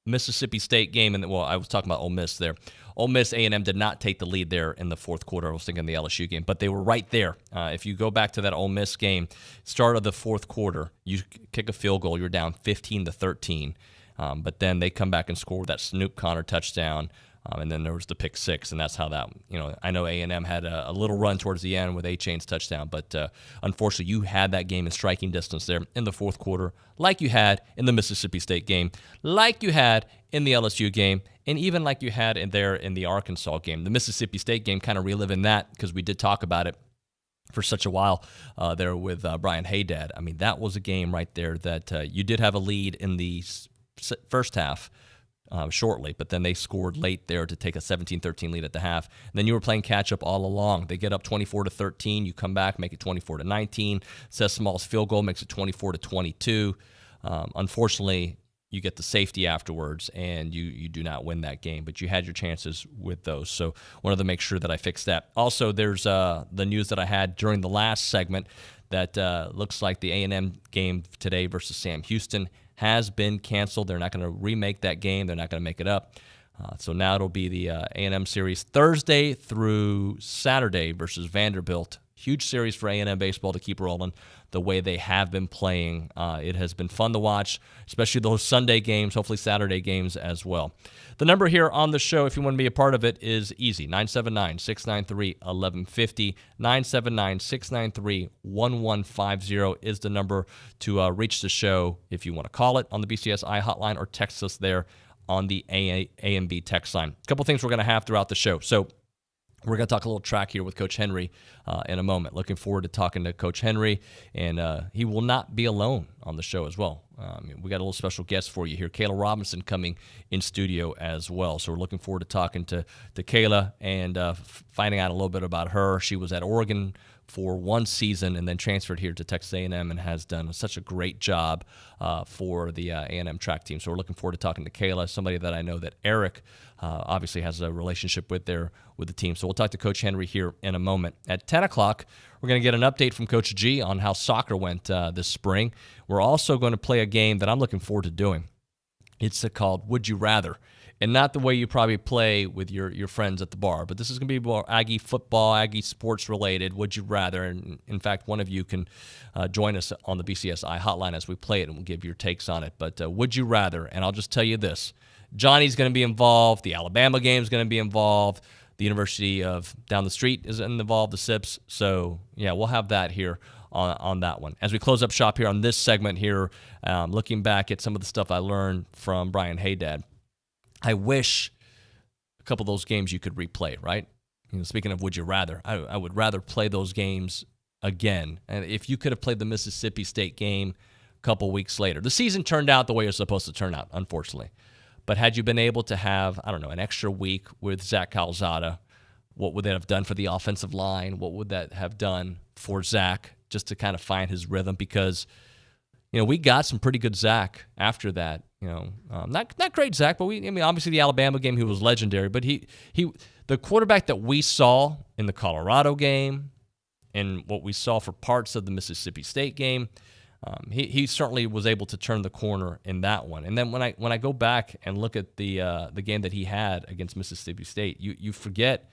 Mississippi State game, and I was talking about Ole Miss there. Ole Miss A&M did not take the lead there in the fourth quarter. I was thinking the LSU game, but they were right there. If you go back to that Ole Miss game, start of the fourth quarter, you kick a field goal, you're down 15-13. But then they come back and score with that Snoop Connor touchdown. And then there was the pick six, and that's how that, I know A&M had a little run towards the end with A-Chain's touchdown, but unfortunately you had that game in striking distance there in the fourth quarter, like you had in the Mississippi State game, like you had in the LSU game, and even like you had in the Arkansas game. The Mississippi State game, kind of reliving that because we did talk about it for such a while there with Brian Hadad. I mean, that was a game right there that you did have a lead in the first half, shortly, but then they scored late there to take a 17-13 lead at the half. And then you were playing catch-up all along. They get up 24-13. You come back, make it 24-19. Seth Small's field goal makes it 24-22. Unfortunately, you get the safety afterwards, and you do not win that game, but you had your chances with those. So wanted to make sure that I fixed that. Also, there's the news that I had during the last segment that looks like the A&M game today versus Sam Houston has been canceled. They're not going to remake that game. They're not going to make it up. So now it'll be the A&M series Thursday through Saturday versus Vanderbilt. Huge series for A&M baseball to keep rolling the way they have been playing. It has been fun to watch, especially those Sunday games, hopefully Saturday games as well. The number here on the show, if you want to be a part of it, is easy. 979-693-1150. 979-693-1150 is the number to reach the show if you want to call it on the BCSI hotline or text us there on the A&B text line. A couple things we're going to have throughout the show. So we're going to talk a little track here with Coach Henry in a moment. Looking forward to talking to Coach Henry, and he will not be alone on the show as well. We got a little special guest for you here, Kayla Robinson, coming in studio as well. So we're looking forward to talking to Kayla and finding out a little bit about her. She was at Oregon for one season and then transferred here to Texas A&M and has done such a great job for the A&M track team. So we're looking forward to talking to Kayla, somebody that I know that Eric obviously has a relationship with there with the team. So we'll talk to Coach Henry here in a moment. At 10 o'clock, we're going to get an update from Coach G on how soccer went this spring. We're also going to play a game that I'm looking forward to doing. It's called Would You Rather. And not the way you probably play with your friends at the bar, but this is going to be more Aggie football, Aggie sports related. Would you rather? And in fact, one of you can join us on the BCSI hotline as we play it, and we'll give your takes on it. But would you rather? And I'll just tell you this. Johnny's going to be involved. The Alabama game is going to be involved. The University of down the street is involved, the SIPs. So, yeah, we'll have that here on that one. As we close up shop here on this segment here, looking back at some of the stuff I learned from Brian Hadad, I wish a couple of those games you could replay, right? Speaking of would you rather, I would rather play those games again. And if you could have played the Mississippi State game a couple weeks later, the season turned out the way it was supposed to turn out, unfortunately. But had you been able to have, an extra week with Zach Calzada, what would that have done for the offensive line? What would that have done for Zach just to kind of find his rhythm? Because, we got some pretty good Zach after that. Not great Zach, but obviously the Alabama game, he was legendary. But he the quarterback that we saw in the Colorado game and what we saw for parts of the Mississippi State game, he certainly was able to turn the corner in that one. And then when I go back and look at the game that he had against Mississippi State, you forget,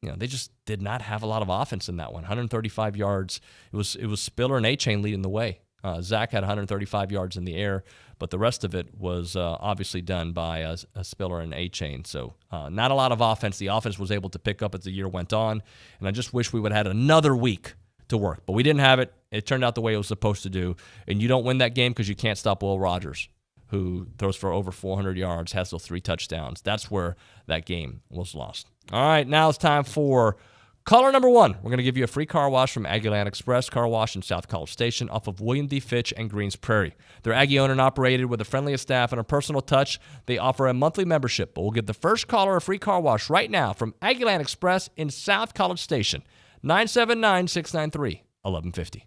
they just did not have a lot of offense in that one. 135 yards. It was Spiller and A-Chain leading the way. Zach had 135 yards in the air, but the rest of it was obviously done by Spiller and A-Chain. So not a lot of offense. The offense was able to pick up as the year went on, and I just wish we would have had another week to work. But we didn't have it. It turned out the way it was supposed to do, and you don't win that game because you can't stop Will Rogers, who throws for over 400 yards, has those 3 touchdowns. That's where that game was lost. All right, now it's time for caller number 1. We're going to give you a free car wash from Aggieland Express Car Wash in South College Station off of William D. Fitch and Greens Prairie. They're Aggie owned and operated with the friendliest staff and a personal touch. They offer a monthly membership, but we'll give the first caller a free car wash right now from Aggieland Express in South College Station. 979-693-1150.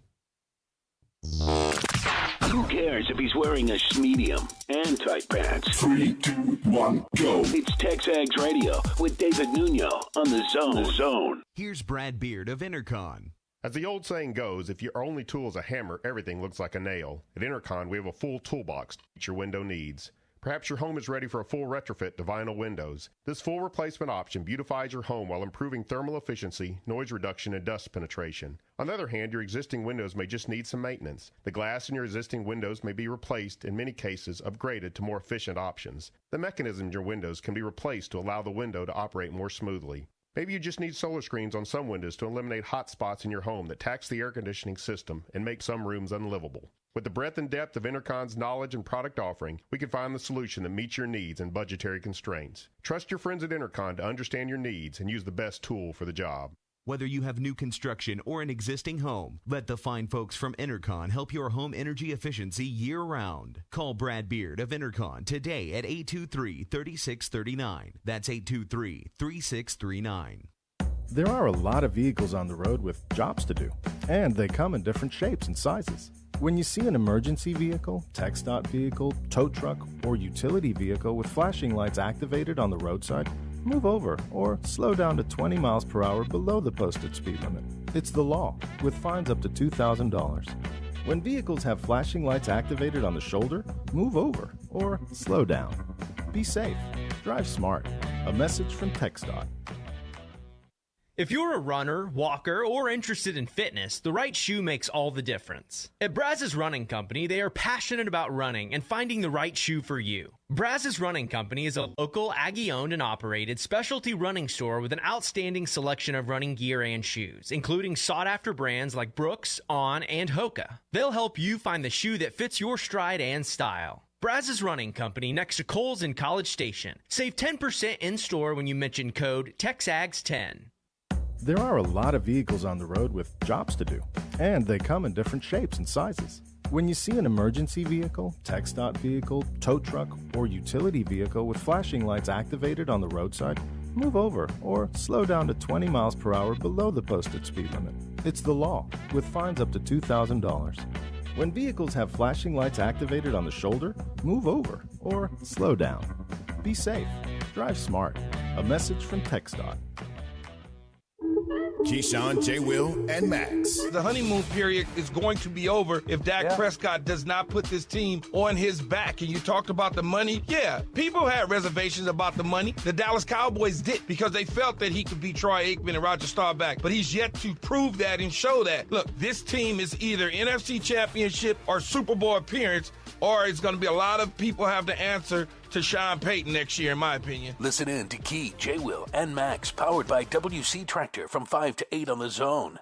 Who cares if he's wearing a medium and tight pants? 3, 2, 1, go. It's TexAgs Radio with David Nuño on The Zone. Here's Brad Beard of Intercon. As the old saying goes, if your only tool is a hammer, everything looks like a nail. At Intercon, we have a full toolbox to meet your window needs. Perhaps your home is ready for a full retrofit to vinyl windows. This full replacement option beautifies your home while improving thermal efficiency, noise reduction, and dust penetration. On the other hand, your existing windows may just need some maintenance. The glass in your existing windows may be replaced, in many cases upgraded to more efficient options. The mechanism in your windows can be replaced to allow the window to operate more smoothly. Maybe you just need solar screens on some windows to eliminate hot spots in your home that tax the air conditioning system and make some rooms unlivable. With the breadth and depth of Intercon's knowledge and product offering, we can find the solution that meets your needs and budgetary constraints. Trust your friends at Intercon to understand your needs and use the best tool for the job. Whether you have new construction or an existing home, let the fine folks from Intercon help your home energy efficiency year-round. Call Brad Beard of Intercon today at 823-3639. That's 823-3639. There are a lot of vehicles on the road with jobs to do, and they come in different shapes and sizes. When you see an emergency vehicle, TxDOT vehicle, tow truck, or utility vehicle with flashing lights activated on the roadside, move over or slow down to 20 miles per hour below the posted speed limit. It's the law, with fines up to $2,000. When vehicles have flashing lights activated on the shoulder, move over or slow down. Be safe. Drive smart. A message from TxDOT. If you're a runner, walker, or interested in fitness, the right shoe makes all the difference. At Brazos Running Company, they are passionate about running and finding the right shoe for you. Brazos Running Company is a local, Aggie-owned and operated specialty running store with an outstanding selection of running gear and shoes, including sought-after brands like Brooks, On, and Hoka. They'll help you find the shoe that fits your stride and style. Brazos Running Company next to Kohl's in College Station. Save 10% in-store when you mention code TexAgs10. There are a lot of vehicles on the road with jobs to do, and they come in different shapes and sizes. When you see an emergency vehicle, TxDOT vehicle, tow truck, or utility vehicle with flashing lights activated on the roadside, move over or slow down to 20 miles per hour below the posted speed limit. It's the law, with fines up to $2,000. When vehicles have flashing lights activated on the shoulder, move over or slow down. Be safe. Drive smart. A message from TxDOT. Keyshawn, J. Will, and Max. The honeymoon period is going to be over if Dak Prescott does not put this team on his back. And you talked about the money. Yeah, people had reservations about the money. The Dallas Cowboys did because they felt that he could be Troy Aikman and Roger Staubach. But he's yet to prove that and show that. Look, this team is either NFC Championship or Super Bowl appearance, or it's going to be a lot of people have to answer to Sean Payton next year, in my opinion. Listen in to Key, J. Will, and Max, powered by WC Tractor from 5 to 8 on The Zone.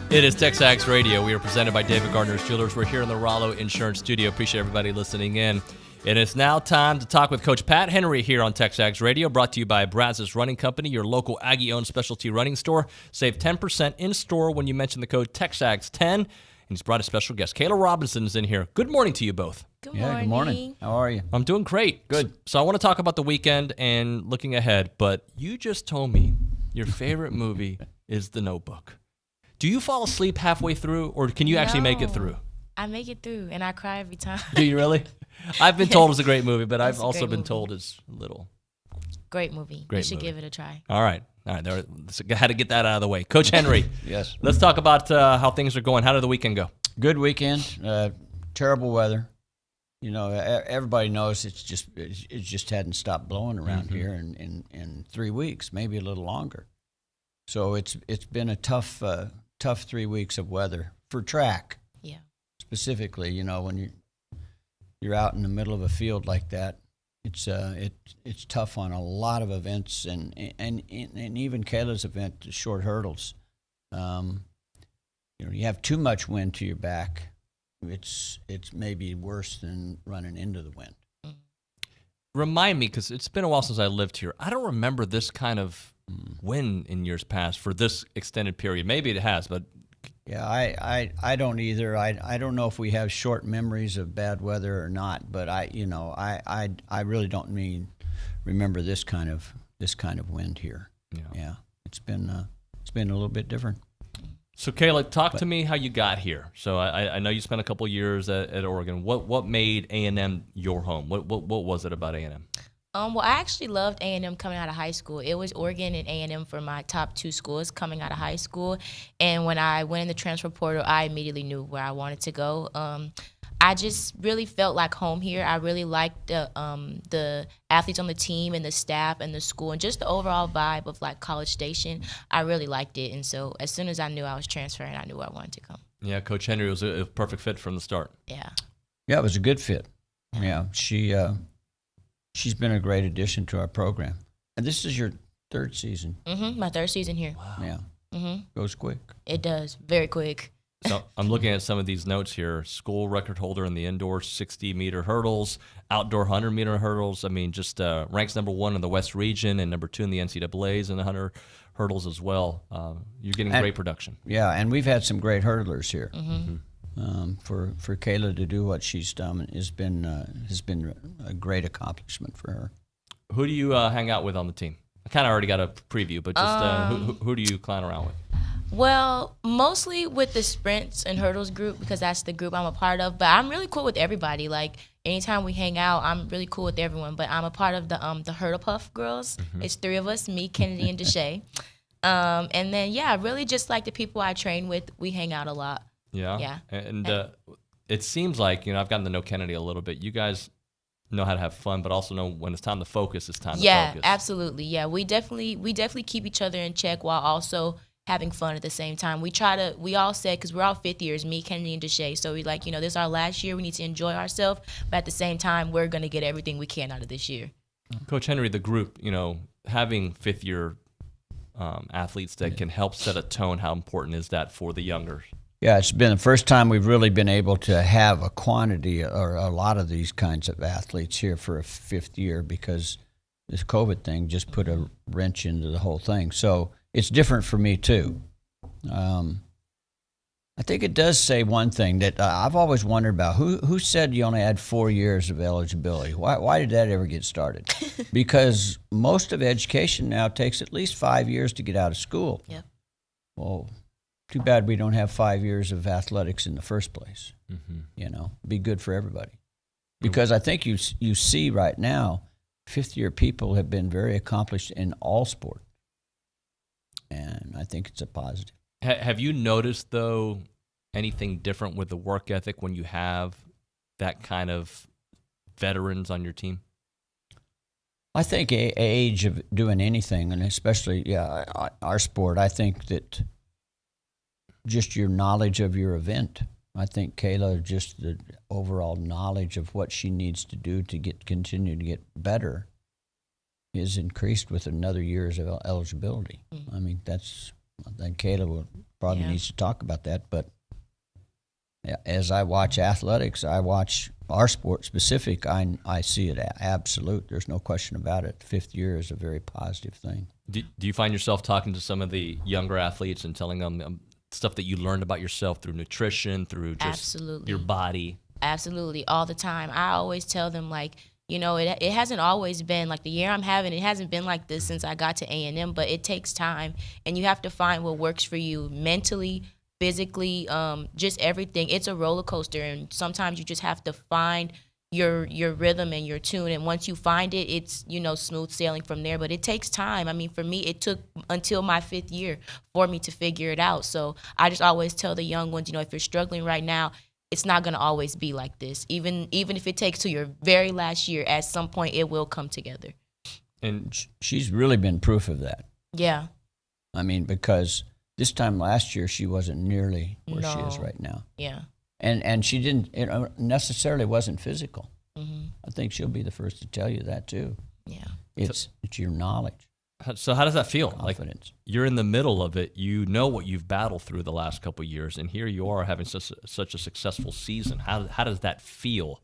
It is TexAgs Radio. We are presented by David Gardner's Jewelers. We're here in the Rollo Insurance Studio. Appreciate everybody listening in. And it's now time to talk with Coach Pat Henry here on TexAgs Radio, brought to you by Brazos Running Company, your local Aggie-owned specialty running store. Save 10% in-store when you mention the code TexAgs10. And he's brought a special guest. Kayla Robinson's in here. Good morning to you both. Good morning. How are you? I'm doing great. Good. So I want to talk about the weekend and looking ahead, but you just told me your favorite movie is The Notebook. Do you fall asleep halfway through, or can you actually make it through? I make it through, and I cry every time. Do you really? I've been told it's a great movie, but I've also been told it's a little. Great movie. You should give it a try. All right. There, had to get that out of the way. Coach Henry. Yes. Let's talk about how things are going. How did the weekend go? Good weekend. Terrible weather. You know, everybody knows it just hadn't stopped blowing around here in 3 weeks, maybe a little longer. So it's been a tough 3 weeks of weather for track. Yeah. Specifically, you know, when you're out in the middle of a field like that, it's tough on a lot of events and even Kayla's event, the short hurdles. You know, you have too much wind to your back. It's maybe worse than running into the wind. Remind me, because it's been a while since I lived here. I don't remember this kind of wind in years past for this extended period. Maybe it has, but Yeah, I don't either. I don't know if we have short memories of bad weather or not, but I really don't remember this kind of wind here. Yeah, it's been a little bit different. So Kayla, talk to me how you got here. So I know you spent a couple years at Oregon. What made A&M your home? What was it about A&M? Well, I actually loved A&M coming out of high school. It was Oregon and A&M for my top 2 schools coming out of high school. And when I went in the transfer portal, I immediately knew where I wanted to go. I just really felt like home here. I really liked the athletes on the team and the staff and the school and just the overall vibe of like College Station. I really liked it. And so as soon as I knew I was transferring, I knew where I wanted to come. Yeah, Coach Henry was a perfect fit from the start. Yeah. Yeah, it was a good fit. Yeah, she's been a great addition to our program. And this is your 3rd season. My 3rd season here. Wow. Yeah. Goes quick. It does. Very quick. So I'm looking at some of these notes here. School record holder in the indoor 60-meter hurdles, outdoor 100-meter hurdles. I mean, just ranks number 1 in the West region and number 2 in the NCAAs in the 100 hurdles as well. You're getting great production. Yeah, and we've had some great hurdlers here. For Kayla to do what she's done has been a great accomplishment for her. Who do you hang out with on the team? I kind of already got a preview, but just who do you clown around with? Well, mostly with the sprints and hurdles group because that's the group I'm a part of. But I'm really cool with everybody. Like anytime we hang out, I'm really cool with everyone. But I'm a part of the Hurdle Puff girls. It's 3 of us: me, Kennedy, and Deshae. And then really just like the people I train with, we hang out a lot. Yeah. And it seems like I've gotten to know Kennedy a little bit. You guys know how to have fun, but also know when it's time to focus, it's time to focus. Yeah, absolutely. Yeah, we definitely keep each other in check while also having fun at the same time. We all said, because we're all 5th years, me, Kennedy, and Deshae, so we this is our last year, we need to enjoy ourselves, but at the same time, we're going to get everything we can out of this year. Coach Henry, the group, having 5th-year athletes that can help set a tone, how important is that for the younger? Yeah, it's been the first time we've really been able to have a quantity or a lot of these kinds of athletes here for a 5th year because this COVID thing just put a wrench into the whole thing. So it's different for me too. I think it does say one thing that I've always wondered about. Who said you only had 4 years of eligibility? Why did that ever get started? Because most of education now takes at least 5 years to get out of school. Yep. Well, too bad we don't have 5 years of athletics in the first place. Be good for everybody. Because I think you see right now, 5th-year people have been very accomplished in all sports. And I think it's a positive. Have you noticed, though, anything different with the work ethic when you have that kind of veterans on your team? I think age of doing anything, and especially, our sport, I think that just your knowledge of your event. I think Kayla, just the overall knowledge of what she needs to do to continue to get better is increased with another year's of eligibility. I mean, then Kayla will probably needs to talk about that, but as I watch athletics, I watch our sport specific, I see it absolute. There's no question about it. 5th year is a very positive thing. Do you find yourself talking to some of the younger athletes and telling them stuff that you learned about yourself through nutrition, through just your body? Absolutely, all the time. I always tell them, it hasn't always been like the year I'm having. It hasn't been like this since I got to A&M, but it takes time, and you have to find what works for you mentally, physically, just everything. It's a roller coaster, and sometimes you just have to find your rhythm and your tune, and once you find it, it's smooth sailing from there. But it takes time. I mean, for me, it took until my 5th year for me to figure it out. So I just always tell the young ones, if you're struggling right now, it's not going to always be like this. Even if it takes to your very last year, at some point it will come together. And she's really been proof of that. Yeah. I mean, because this time last year she wasn't nearly where she is right now. Yeah. And she didn't, it necessarily wasn't physical. I think she'll be the first to tell you that too. Yeah. It's your knowledge. So how does that feel? Confidence. Like you're in the middle of it. You know what you've battled through the last couple of years, and here you are having such a successful season. How does that feel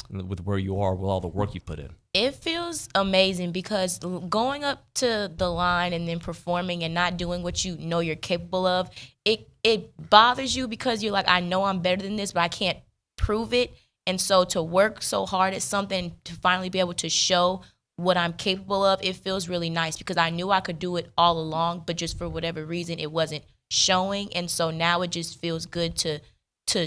with where you are with all the work you put in? It feels was amazing because going up to the line and then performing and not doing what you know you're capable of, it bothers you because you're like, I know I'm better than this, but I can't prove it. And so to work so hard at something, to finally be able to show what I'm capable of, it feels really nice because I knew I could do it all along, but just for whatever reason, it wasn't showing. And so now it just feels good to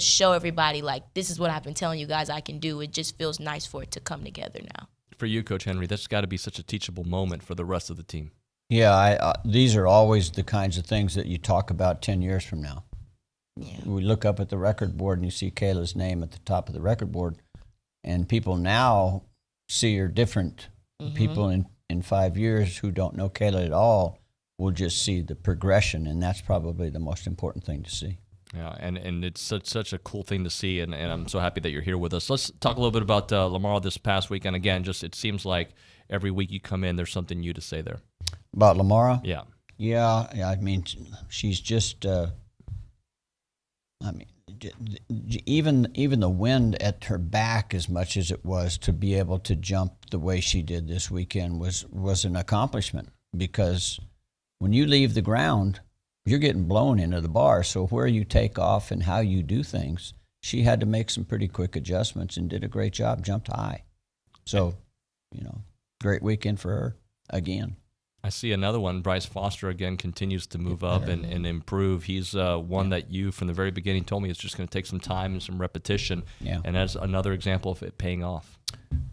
show everybody, like, this is what I've been telling you guys I can do. It just feels nice for it to come together now. For you, Coach Henry, that's got to be such a teachable moment for the rest of the team. Yeah, these are always the kinds of things that you talk about 10 years from now. Yeah. We look up at the record board and you see Kayla's name at the top of the record board, and people now see her different. Mm-hmm. People in 5 years who don't know Kayla at all will just see the progression, and that's probably the most important thing to see. Yeah, and it's such a cool thing to see, and I'm so happy that you're here with us. Let's talk a little bit about Lamar this past weekend. Again, just it seems like every week you come in, there's something new to say there. About Lamara? Yeah. Yeah, I mean, she's just, even the wind at her back, as much as it was to be able to jump the way she did this weekend, was an accomplishment, because when you leave the ground, you're getting blown into the bar. So where you take off and how you do things, she had to make some pretty quick adjustments and did a great job, jumped high. So, great weekend for her again. I see another one. Bryce Foster, again, continues to move up and improve. He's one that you, from the very beginning, told me is just going to take some time and some repetition. Yeah. And that's another example of it paying off.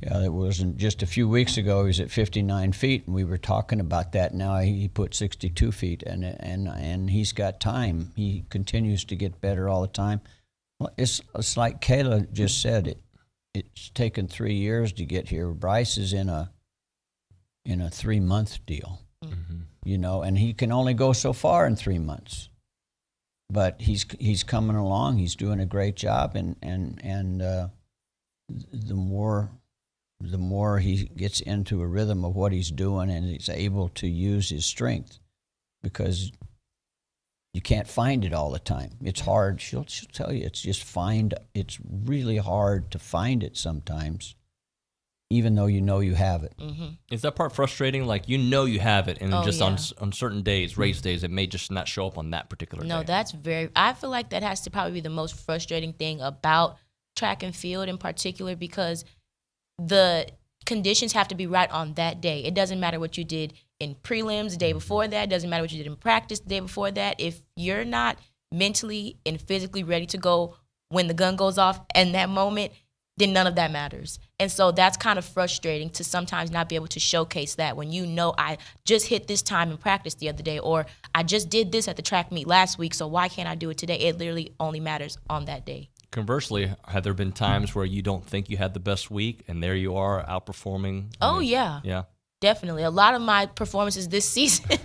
Yeah, it wasn't just a few weeks ago. He was at 59 feet, and we were talking about that. Now he put 62 feet, and he's got time. He continues to get better all the time. Well, it's like Kayla just said. It's taken 3 years to get here. Bryce is in a 3-month deal, and he can only go so far in 3 months. But he's coming along. He's doing a great job, and the more he gets into a rhythm of what he's doing, and he's able to use his strength, because you can't find it all the time. It's hard. She'll tell you it's really hard to find it sometimes, even though you know you have it. Mm-hmm. Is that part frustrating? Like, you know you have it, and then on certain days, race days, it may just not show up on that particular day. No, I feel like that has to probably be the most frustrating thing about track and field in particular, because the conditions have to be right on that day. It doesn't matter what you did in prelims the day before that. It doesn't matter what you did in practice the day before that. If you're not mentally and physically ready to go when the gun goes off in that moment, then none of that matters. And so that's kind of frustrating to sometimes not be able to showcase that when I just hit this time in practice the other day, or I just did this at the track meet last week, so why can't I do it today? It literally only matters on that day. Conversely, have there been times where you don't think you had the best week, and there you are outperforming? Oh, yeah. Yeah. Definitely. A lot of my performances this season,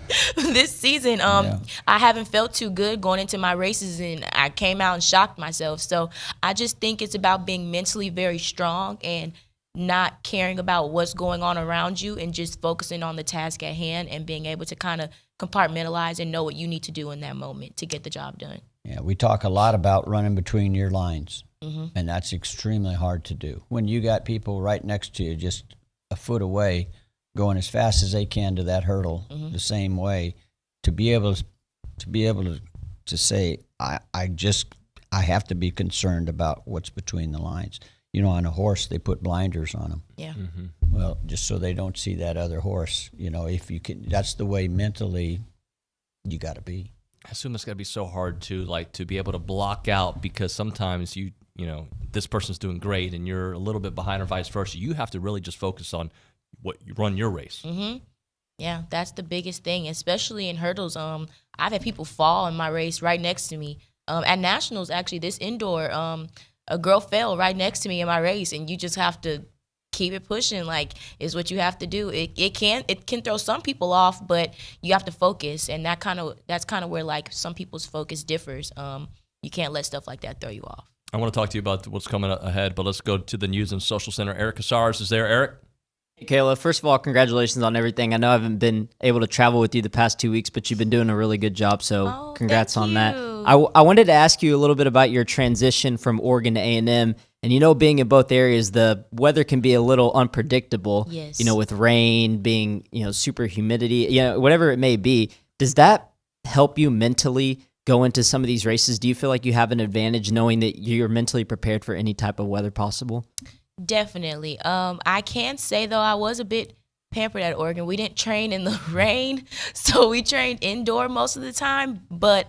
I haven't felt too good going into my races, and I came out and shocked myself. So I just think it's about being mentally very strong and not caring about what's going on around you, and just focusing on the task at hand and being able to kind of compartmentalize and know what you need to do in that moment to get the job done. Yeah, we talk a lot about running between your lines, Mm-hmm. and that's extremely hard to do. When you got people right next to you, just a foot away, going as fast as they can to that hurdle, the same way, to be able to say, I have to be concerned about what's between the lines. On a horse, they put blinders on them. Yeah. Mm-hmm. Well, just so they don't see that other horse. If you can, that's the way mentally you got to be. I assume it's got to be so hard to be able to block out, because sometimes this person's doing great and you're a little bit behind, or vice versa. You have to really just focus on what you run your race. Mm-hmm. Yeah, that's the biggest thing, especially in hurdles. I've had people fall in my race right next to me. At Nationals, actually, this indoor, a girl fell right next to me in my race, and you just have to keep it pushing, is what you have to do. It can throw some people off, but you have to focus, and that's kind of where some people's focus differs. You can't let stuff like that throw you off. I want to talk to you about what's coming ahead, but let's go to the News and Social Center. Eric Casares is there. Eric? Hey, Kayla, first of all, congratulations on everything. I know I haven't been able to travel with you the past 2 weeks, but you've been doing a really good job, so congrats on that. I wanted to ask you a little bit about your transition from Oregon to A&M. And being in both areas, the weather can be a little unpredictable. Yes. With rain, being, super humidity, whatever it may be. Does that help you mentally go into some of these races? Do you feel like you have an advantage knowing that you're mentally prepared for any type of weather possible? Definitely. I can say, though, I was a bit pampered at Oregon. We didn't train in the rain, so we trained indoor most of the time. But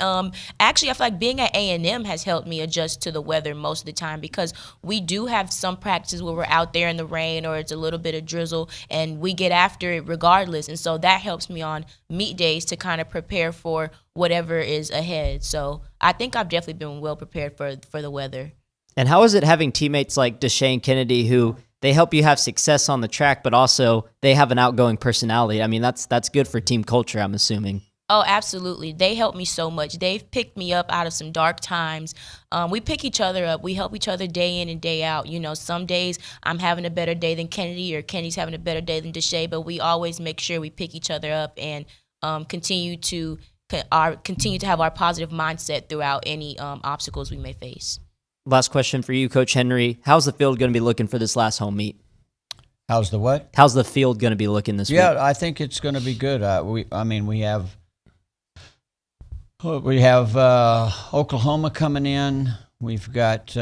actually, I feel like being at A&M has helped me adjust to the weather most of the time, because we do have some practices where we're out there in the rain or it's a little bit of drizzle, and we get after it regardless. And so that helps me on meet days to kind of prepare for whatever is ahead. So I think I've definitely been well prepared for the weather. And how is it having teammates like Deshane Kennedy, who they help you have success on the track, but also they have an outgoing personality? I mean, that's good for team culture, I'm assuming. Oh, absolutely. They help me so much. They've picked me up out of some dark times. We pick each other up. We help each other day in and day out. Some days I'm having a better day than Kennedy, or Kennedy's having a better day than Deshane, but we always make sure we pick each other up and continue to have our positive mindset throughout any obstacles we may face. Last question for you, Coach Henry. How's the field going to be looking for this last home meet? How's the what? How's the field going to be looking this week? Yeah, I think it's going to be good. We have Oklahoma coming in. We've got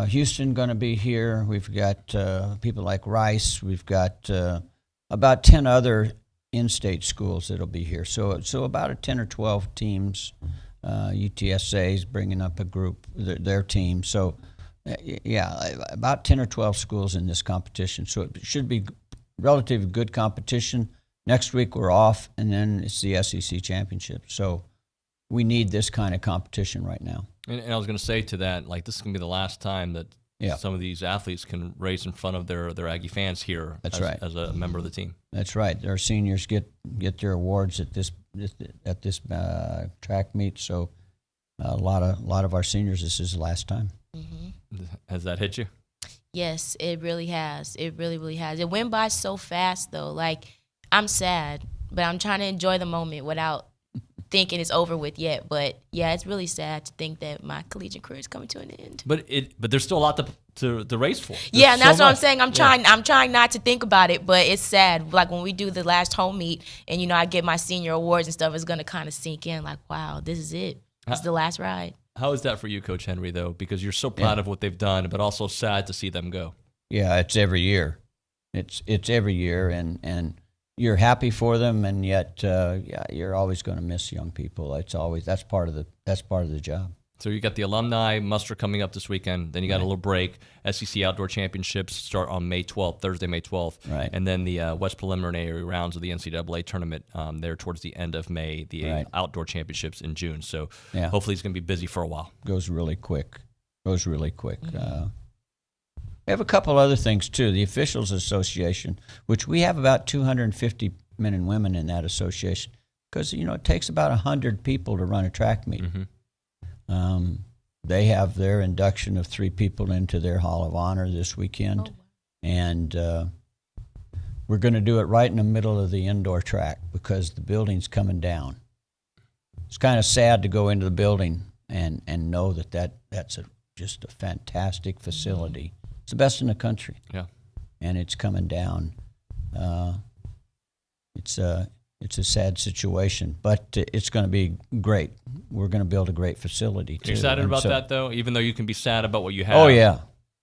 Houston going to be here. We've got people like Rice. We've got about 10 other in-state schools that'll be here. So about 10 or 12 teams. UTSA is bringing up a group, their team. So, about 10 or 12 schools in this competition. So it should be relatively good competition. Next week we're off, and then it's the SEC championship. So we need this kind of competition right now. And I was going to say to that, this is going to be the last time that some of these athletes can race in front of their Aggie fans here. That's right. As a member of the team. That's right. Our seniors get their awards at this track meet. So a lot of our seniors, this is the last time. Mm-hmm. Has that hit you? Yes, it really has. It really, really has. It went by so fast, though. I'm sad, but I'm trying to enjoy the moment without thinking it's over with yet. But yeah, it's really sad to think that my collegiate career is coming to an end. But there's still a lot to race for. Yeah, and that's what I'm saying. I'm trying not to think about it, but it's sad. When we do the last home meet, and I get my senior awards and stuff, it's gonna kind of sink in. Wow, this is it. It's the last ride. How is that for you, Coach Henry? Though, because you're so proud of what they've done, but also sad to see them go. Yeah, it's every year. It's every year, and you're happy for them, and yet you're always going to miss young people. That's part of the job. So you got the alumni muster coming up this weekend. Then you got a little break. SEC Outdoor Championships start on Thursday, May 12th. Right. And then the West Preliminary rounds of the NCAA tournament there towards the end of May. The Outdoor Championships in June. So hopefully it's going to be busy for a while. Goes really quick. Mm-hmm. We have a couple other things, too. The Officials Association, which we have about 250 men and women in that association, because, it takes about 100 people to run a track meet. Mm-hmm. They have their induction of 3 people into their Hall of Honor this weekend, and we're going to do it right in the middle of the indoor track because the building's coming down. It's kind of sad to go into the building and know that's just a fantastic facility. It's the best in the country. Yeah. And it's coming down. It's a sad situation, but it's going to be great. We're going to build a great facility, too. You're excited about that, though, even though you can be sad about what you have? Oh, yeah.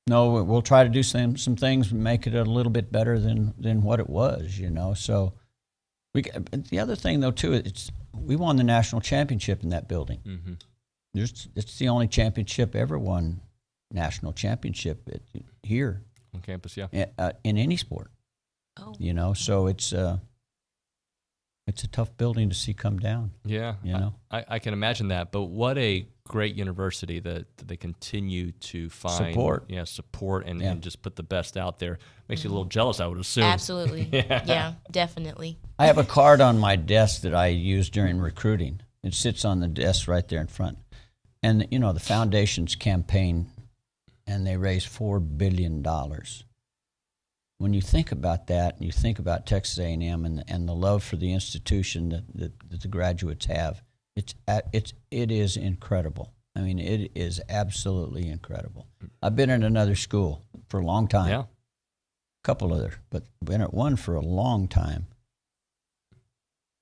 No, we'll try to do some things and make it a little bit better than what it was, So the other thing, though, too, we won the national championship in that building. Mm-hmm. It's the only championship ever won, national championship here. On campus, yeah. In any sport. Oh. So it's a tough building to see come down. Yeah, I can imagine that. But what a great university that they continue to find support and just put the best out there. Makes you a little jealous, I would assume. Absolutely. Yeah, definitely. I have a card on my desk that I use during recruiting. It sits on the desk right there in front. And the foundation's campaign, and they raised $4 billion. When you think about that, and you think about Texas A&M and the love for the institution that the graduates have, it is incredible. I mean, it is absolutely incredible. I've been in another school for a long time. Yeah. A couple other, but been at one for a long time.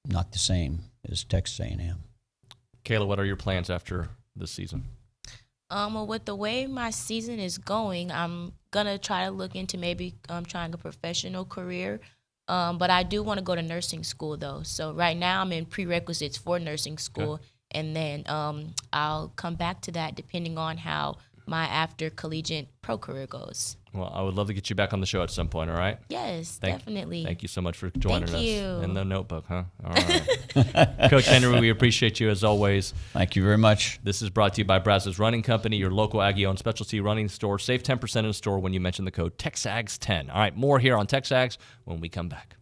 Not the same as Texas A&M. Kayla, what are your plans after this season? Well, with the way my season is going, I'm gonna try to look into maybe trying a professional career. But I do want to go to nursing school though. So right now I'm in prerequisites for nursing school, Okay. and then I'll come back to that depending on how my after collegiate pro career goes. Well, I would love to get you back on the show at some point, all right? Yes, definitely. Thank you so much for joining Thank us. you. In the notebook, huh? All right. Coach Henry, we appreciate you as always. Thank you very much. This is brought to you by Brazos Running Company, your local Aggie-owned specialty running store. Save 10% in the store when you mention the code TexAgs10. All right, more here on TexAgs when we come back.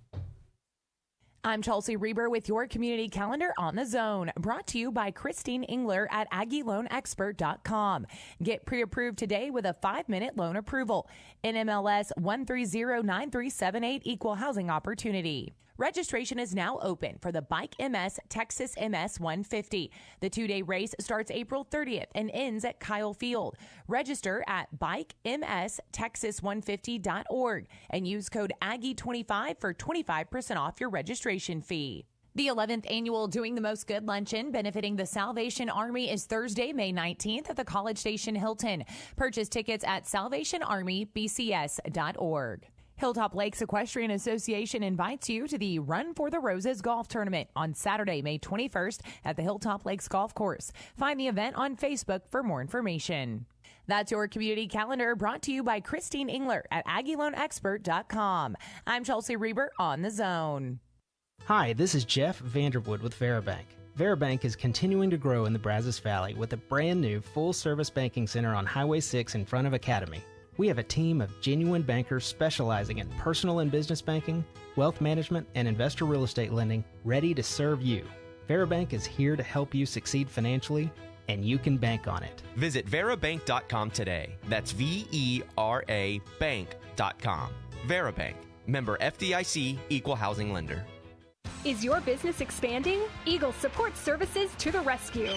I'm Chelsea Reber with your community calendar on the zone, brought to you by Christine Engler at AggieLoanExpert.com. Get pre-approved today with a 5-minute loan approval. NMLS 1309378, Equal Housing Opportunity. Registration is now open for the Bike MS Texas MS 150. The 2-day race starts April 30th and ends at Kyle Field. Register at bikemstexas150.org and use code Aggie25 for 25% off your registration fee. The 11th annual Doing the Most Good Luncheon benefiting the Salvation Army is Thursday, May 19th at the College Station Hilton. Purchase tickets at salvationarmybcs.org. Hilltop Lakes Equestrian Association invites you to the Run for the Roses Golf Tournament on Saturday, May 21st at the Hilltop Lakes Golf Course. Find the event on Facebook for more information. That's your community calendar, brought to you by Christine Engler at AggieLoanExpert.com. I'm Chelsea Reber on the Zone. Hi, this is Jeff Vanderwood with Veribank. Veribank is continuing to grow in the Brazos Valley with a brand new full-service banking center on Highway 6 in front of Academy. We have a team of genuine bankers specializing in personal and business banking, wealth management, and investor real estate lending ready to serve you. Veribank is here to help you succeed financially, and you can bank on it. Visit Verabank.com today. That's VERA Bank.com. Verabank. Member FDIC, Equal Housing Lender. Is your business expanding? Eagle Support Services to the rescue.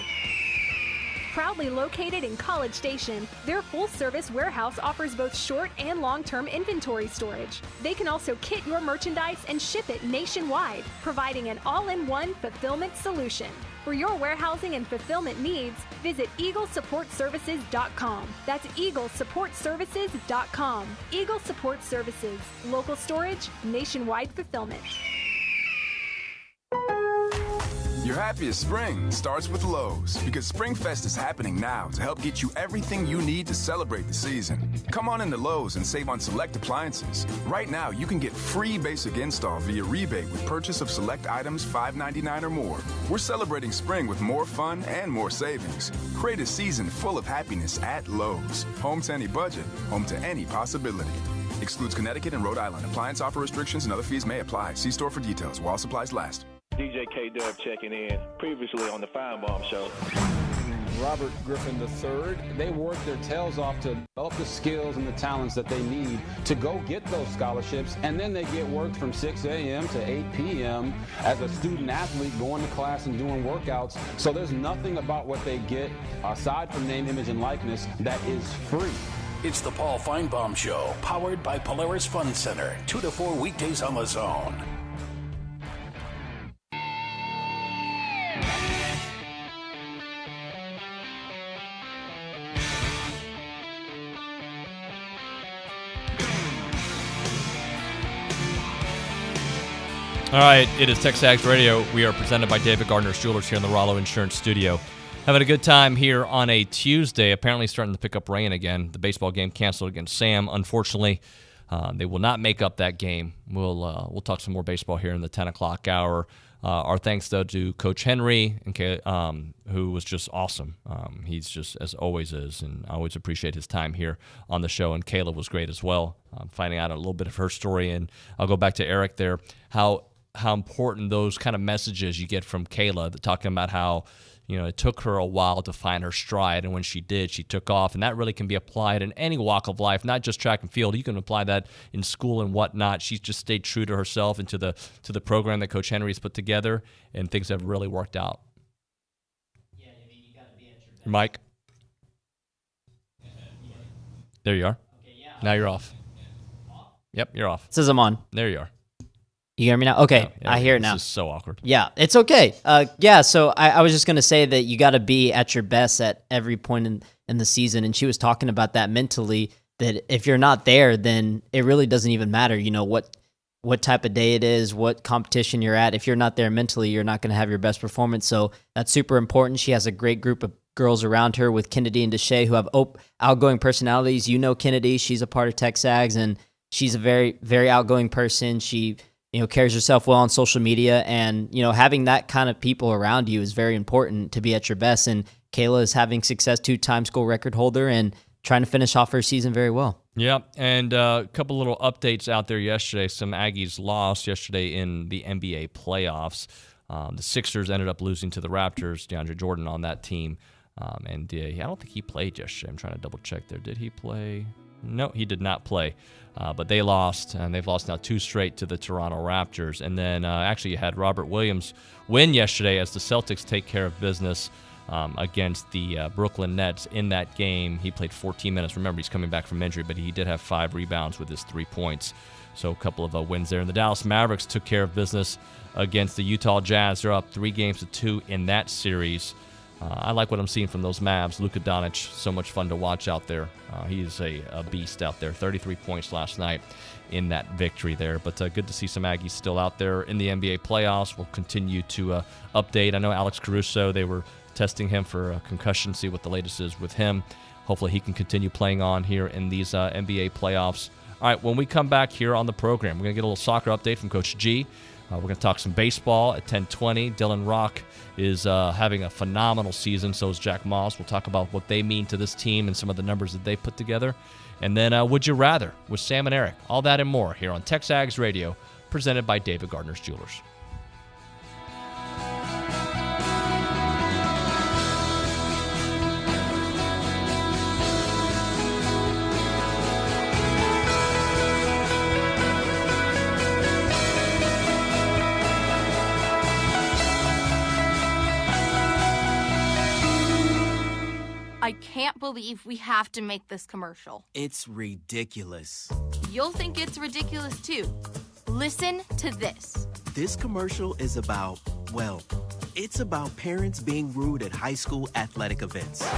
Proudly located in College Station, their full-service warehouse offers both short and long-term inventory storage. They can also kit your merchandise and ship it nationwide, providing an all-in-one fulfillment solution. For your warehousing and fulfillment needs, visit EagleSupportServices.com. That's EagleSupportServices.com. Eagle Support Services. Local storage, nationwide fulfillment. Your happiest spring starts with Lowe's, because SpringFest is happening now to help get you everything you need to celebrate the season. Come on into Lowe's and save on select appliances. Right now, you can get free basic install via rebate with purchase of select items $5.99 or more. We're celebrating spring with more fun and more savings. Create a season full of happiness at Lowe's. Home to any budget, home to any possibility. Excludes Connecticut and Rhode Island. Appliance offer restrictions and other fees may apply. See store for details while supplies last. DJ K-Dub checking in, previously on the Feinbaum Show. Robert Griffin III, they work their tails off to develop the skills and the talents that they need to go get those scholarships, and then they get work from 6 a.m. to 8 p.m. as a student athlete going to class and doing workouts. So there's nothing about what they get, aside from name, image, and likeness, that is free. It's the Paul Feinbaum Show, powered by Polaris Fund Center, 2 to 4 weekdays on the Zone. All right, it is TexAgs Radio. We are presented by David Gardner's Jewelers here in the Rollo Insurance Studio. Having a good time here on a Tuesday. Apparently starting to pick up rain again. The baseball game canceled against Sam. Unfortunately, they will not make up that game. We'll talk some more baseball here in the 10 o'clock hour. Our thanks, though, to Coach Henry, who was just awesome. He's just, as always is, and I always appreciate his time here on the show. And Kayla was great as well, finding out a little bit of her story. And I'll go back to Eric there, how important those kind of messages you get from Kayla, talking about how, it took her a while to find her stride, and when she did, she took off. And that really can be applied in any walk of life, not just track and field. You can apply that in school and whatnot. She's just stayed true to herself and to the program that Coach Henry's put together, and things have really worked out. Yeah, you got to be at your best. Mike? There you are. Now you're off. Yep, you're off. It says I'm on. There you are. You hear me now? Okay, Yeah, I hear it now. This is so awkward. Yeah, it's okay. So I was just going to say that you got to be at your best at every point in the season. And she was talking about that mentally, that if you're not there, then it really doesn't even matter, what type of day it is, what competition you're at. If you're not there mentally, you're not going to have your best performance. So that's super important. She has a great group of girls around her with Kennedy and Deshae who have outgoing personalities. Kennedy, she's a part of TexAgs, and she's a very, very outgoing person. She carries herself well on social media, and, having that kind of people around you is very important to be at your best. And Kayla is having success, 2-time school record holder, and trying to finish off her season very well. Yeah, and a couple little updates out there yesterday. Some Aggies lost yesterday in the NBA playoffs. The Sixers ended up losing to the Raptors, DeAndre Jordan on that team. I don't think he played yesterday. I'm trying to double check there. Did he play? No, he did not play. But they lost, and they've lost now 2 straight to the Toronto Raptors. And then actually you had Robert Williams win yesterday as the Celtics take care of business against the Brooklyn Nets in that game. He played 14 minutes. Remember, he's coming back from injury, but he did have 5 rebounds with his 3 points. So a couple of wins there. And the Dallas Mavericks took care of business against the Utah Jazz. They're up 3-2 in that series. I like what I'm seeing from those Mavs. Luka Doncic, so much fun to watch out there. He's a beast out there. 33 points last night in that victory there. But good to see some Aggies still out there in the NBA playoffs. We'll continue to update. I know Alex Caruso, they were testing him for a concussion, see what the latest is with him. Hopefully he can continue playing on here in these NBA playoffs. All right, when we come back here on the program, we're going to get a little soccer update from Coach G. We're going to talk some baseball at 10:20. Dylan Rock is having a phenomenal season. So is Jack Moss. We'll talk about what they mean to this team and some of the numbers that they put together. And then Would You Rather with Sam and Eric. All that and more here on TexAgs Radio, presented by David Gardner's Jewelers. I can't believe we have to make this commercial. It's ridiculous. You'll think it's ridiculous too. Listen to this. This commercial is about, it's about parents being rude at high school athletic events.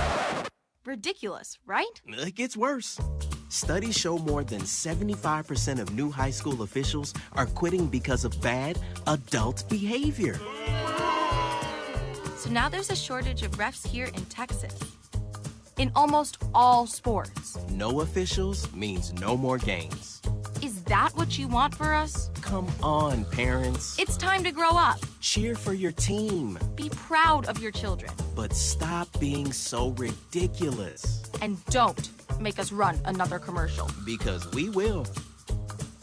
Ridiculous, right? It gets worse. Studies show more than 75% of new high school officials are quitting because of bad adult behavior. So now there's a shortage of refs here in Texas. In almost all sports. No officials means no more games. Is that what you want for us? Come on, parents. It's time to grow up. Cheer for your team. Be proud of your children. But stop being so ridiculous. And don't make us run another commercial. Because we will.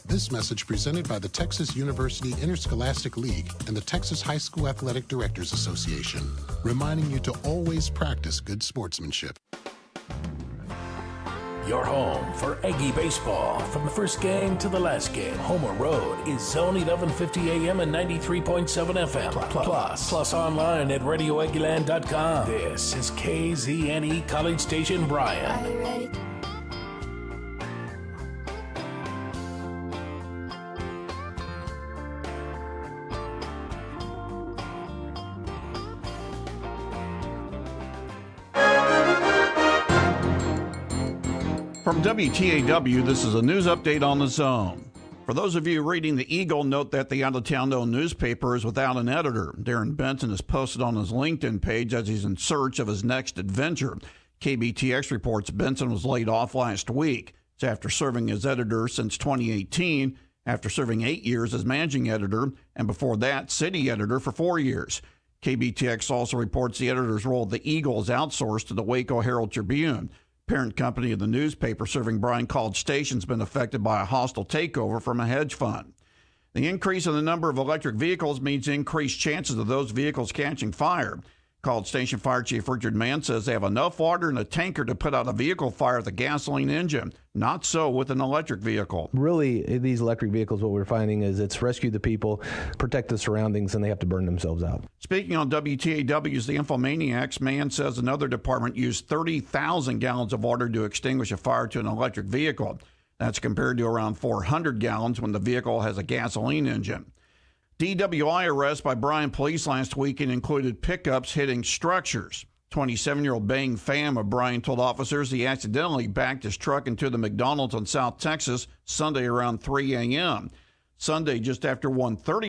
This message presented by the Texas University Interscholastic League and the Texas High School Athletic Directors Association, reminding you to always practice good sportsmanship. Your home for Aggie baseball from the first game to the last game. Homer Road is Zone 1150 AM and 93.7 FM. Plus online at RadioAggieland.com. This is KZNE College Station Bryan. From WTAW, this is a news update on the Zone. For those of you reading the Eagle, note that the out-of-town newspaper is without an editor. Darren Benson has posted on his LinkedIn page as he's in search of his next adventure. KBTX reports Benson was laid off last week. It's after serving as editor since 2018, after serving 8 years as managing editor, and before that, city editor for 4 years. KBTX also reports the editor's role at the Eagle is outsourced to the Waco Herald Tribune. Parent company of the newspaper serving Bryan College Station has been affected by a hostile takeover from a hedge fund. The increase in the number of electric vehicles means increased chances of those vehicles catching fire. College Station Fire Chief Richard Mann says they have enough water in a tanker to put out a vehicle fire with a gasoline engine. Not so with an electric vehicle. Really, these electric vehicles, what we're finding is it's rescue the people, protect the surroundings, and they have to burn themselves out. Speaking on WTAW's The Infomaniacs, Mann says another department used 30,000 gallons of water to extinguish a fire to an electric vehicle. That's compared to around 400 gallons when the vehicle has a gasoline engine. DWI arrests by Bryan police last weekend included pickups hitting structures. 27-year-old Bang Pham of Bryan told officers he accidentally backed his truck into the McDonald's on South Texas Sunday around 3 a.m. Sunday, just after 1:30.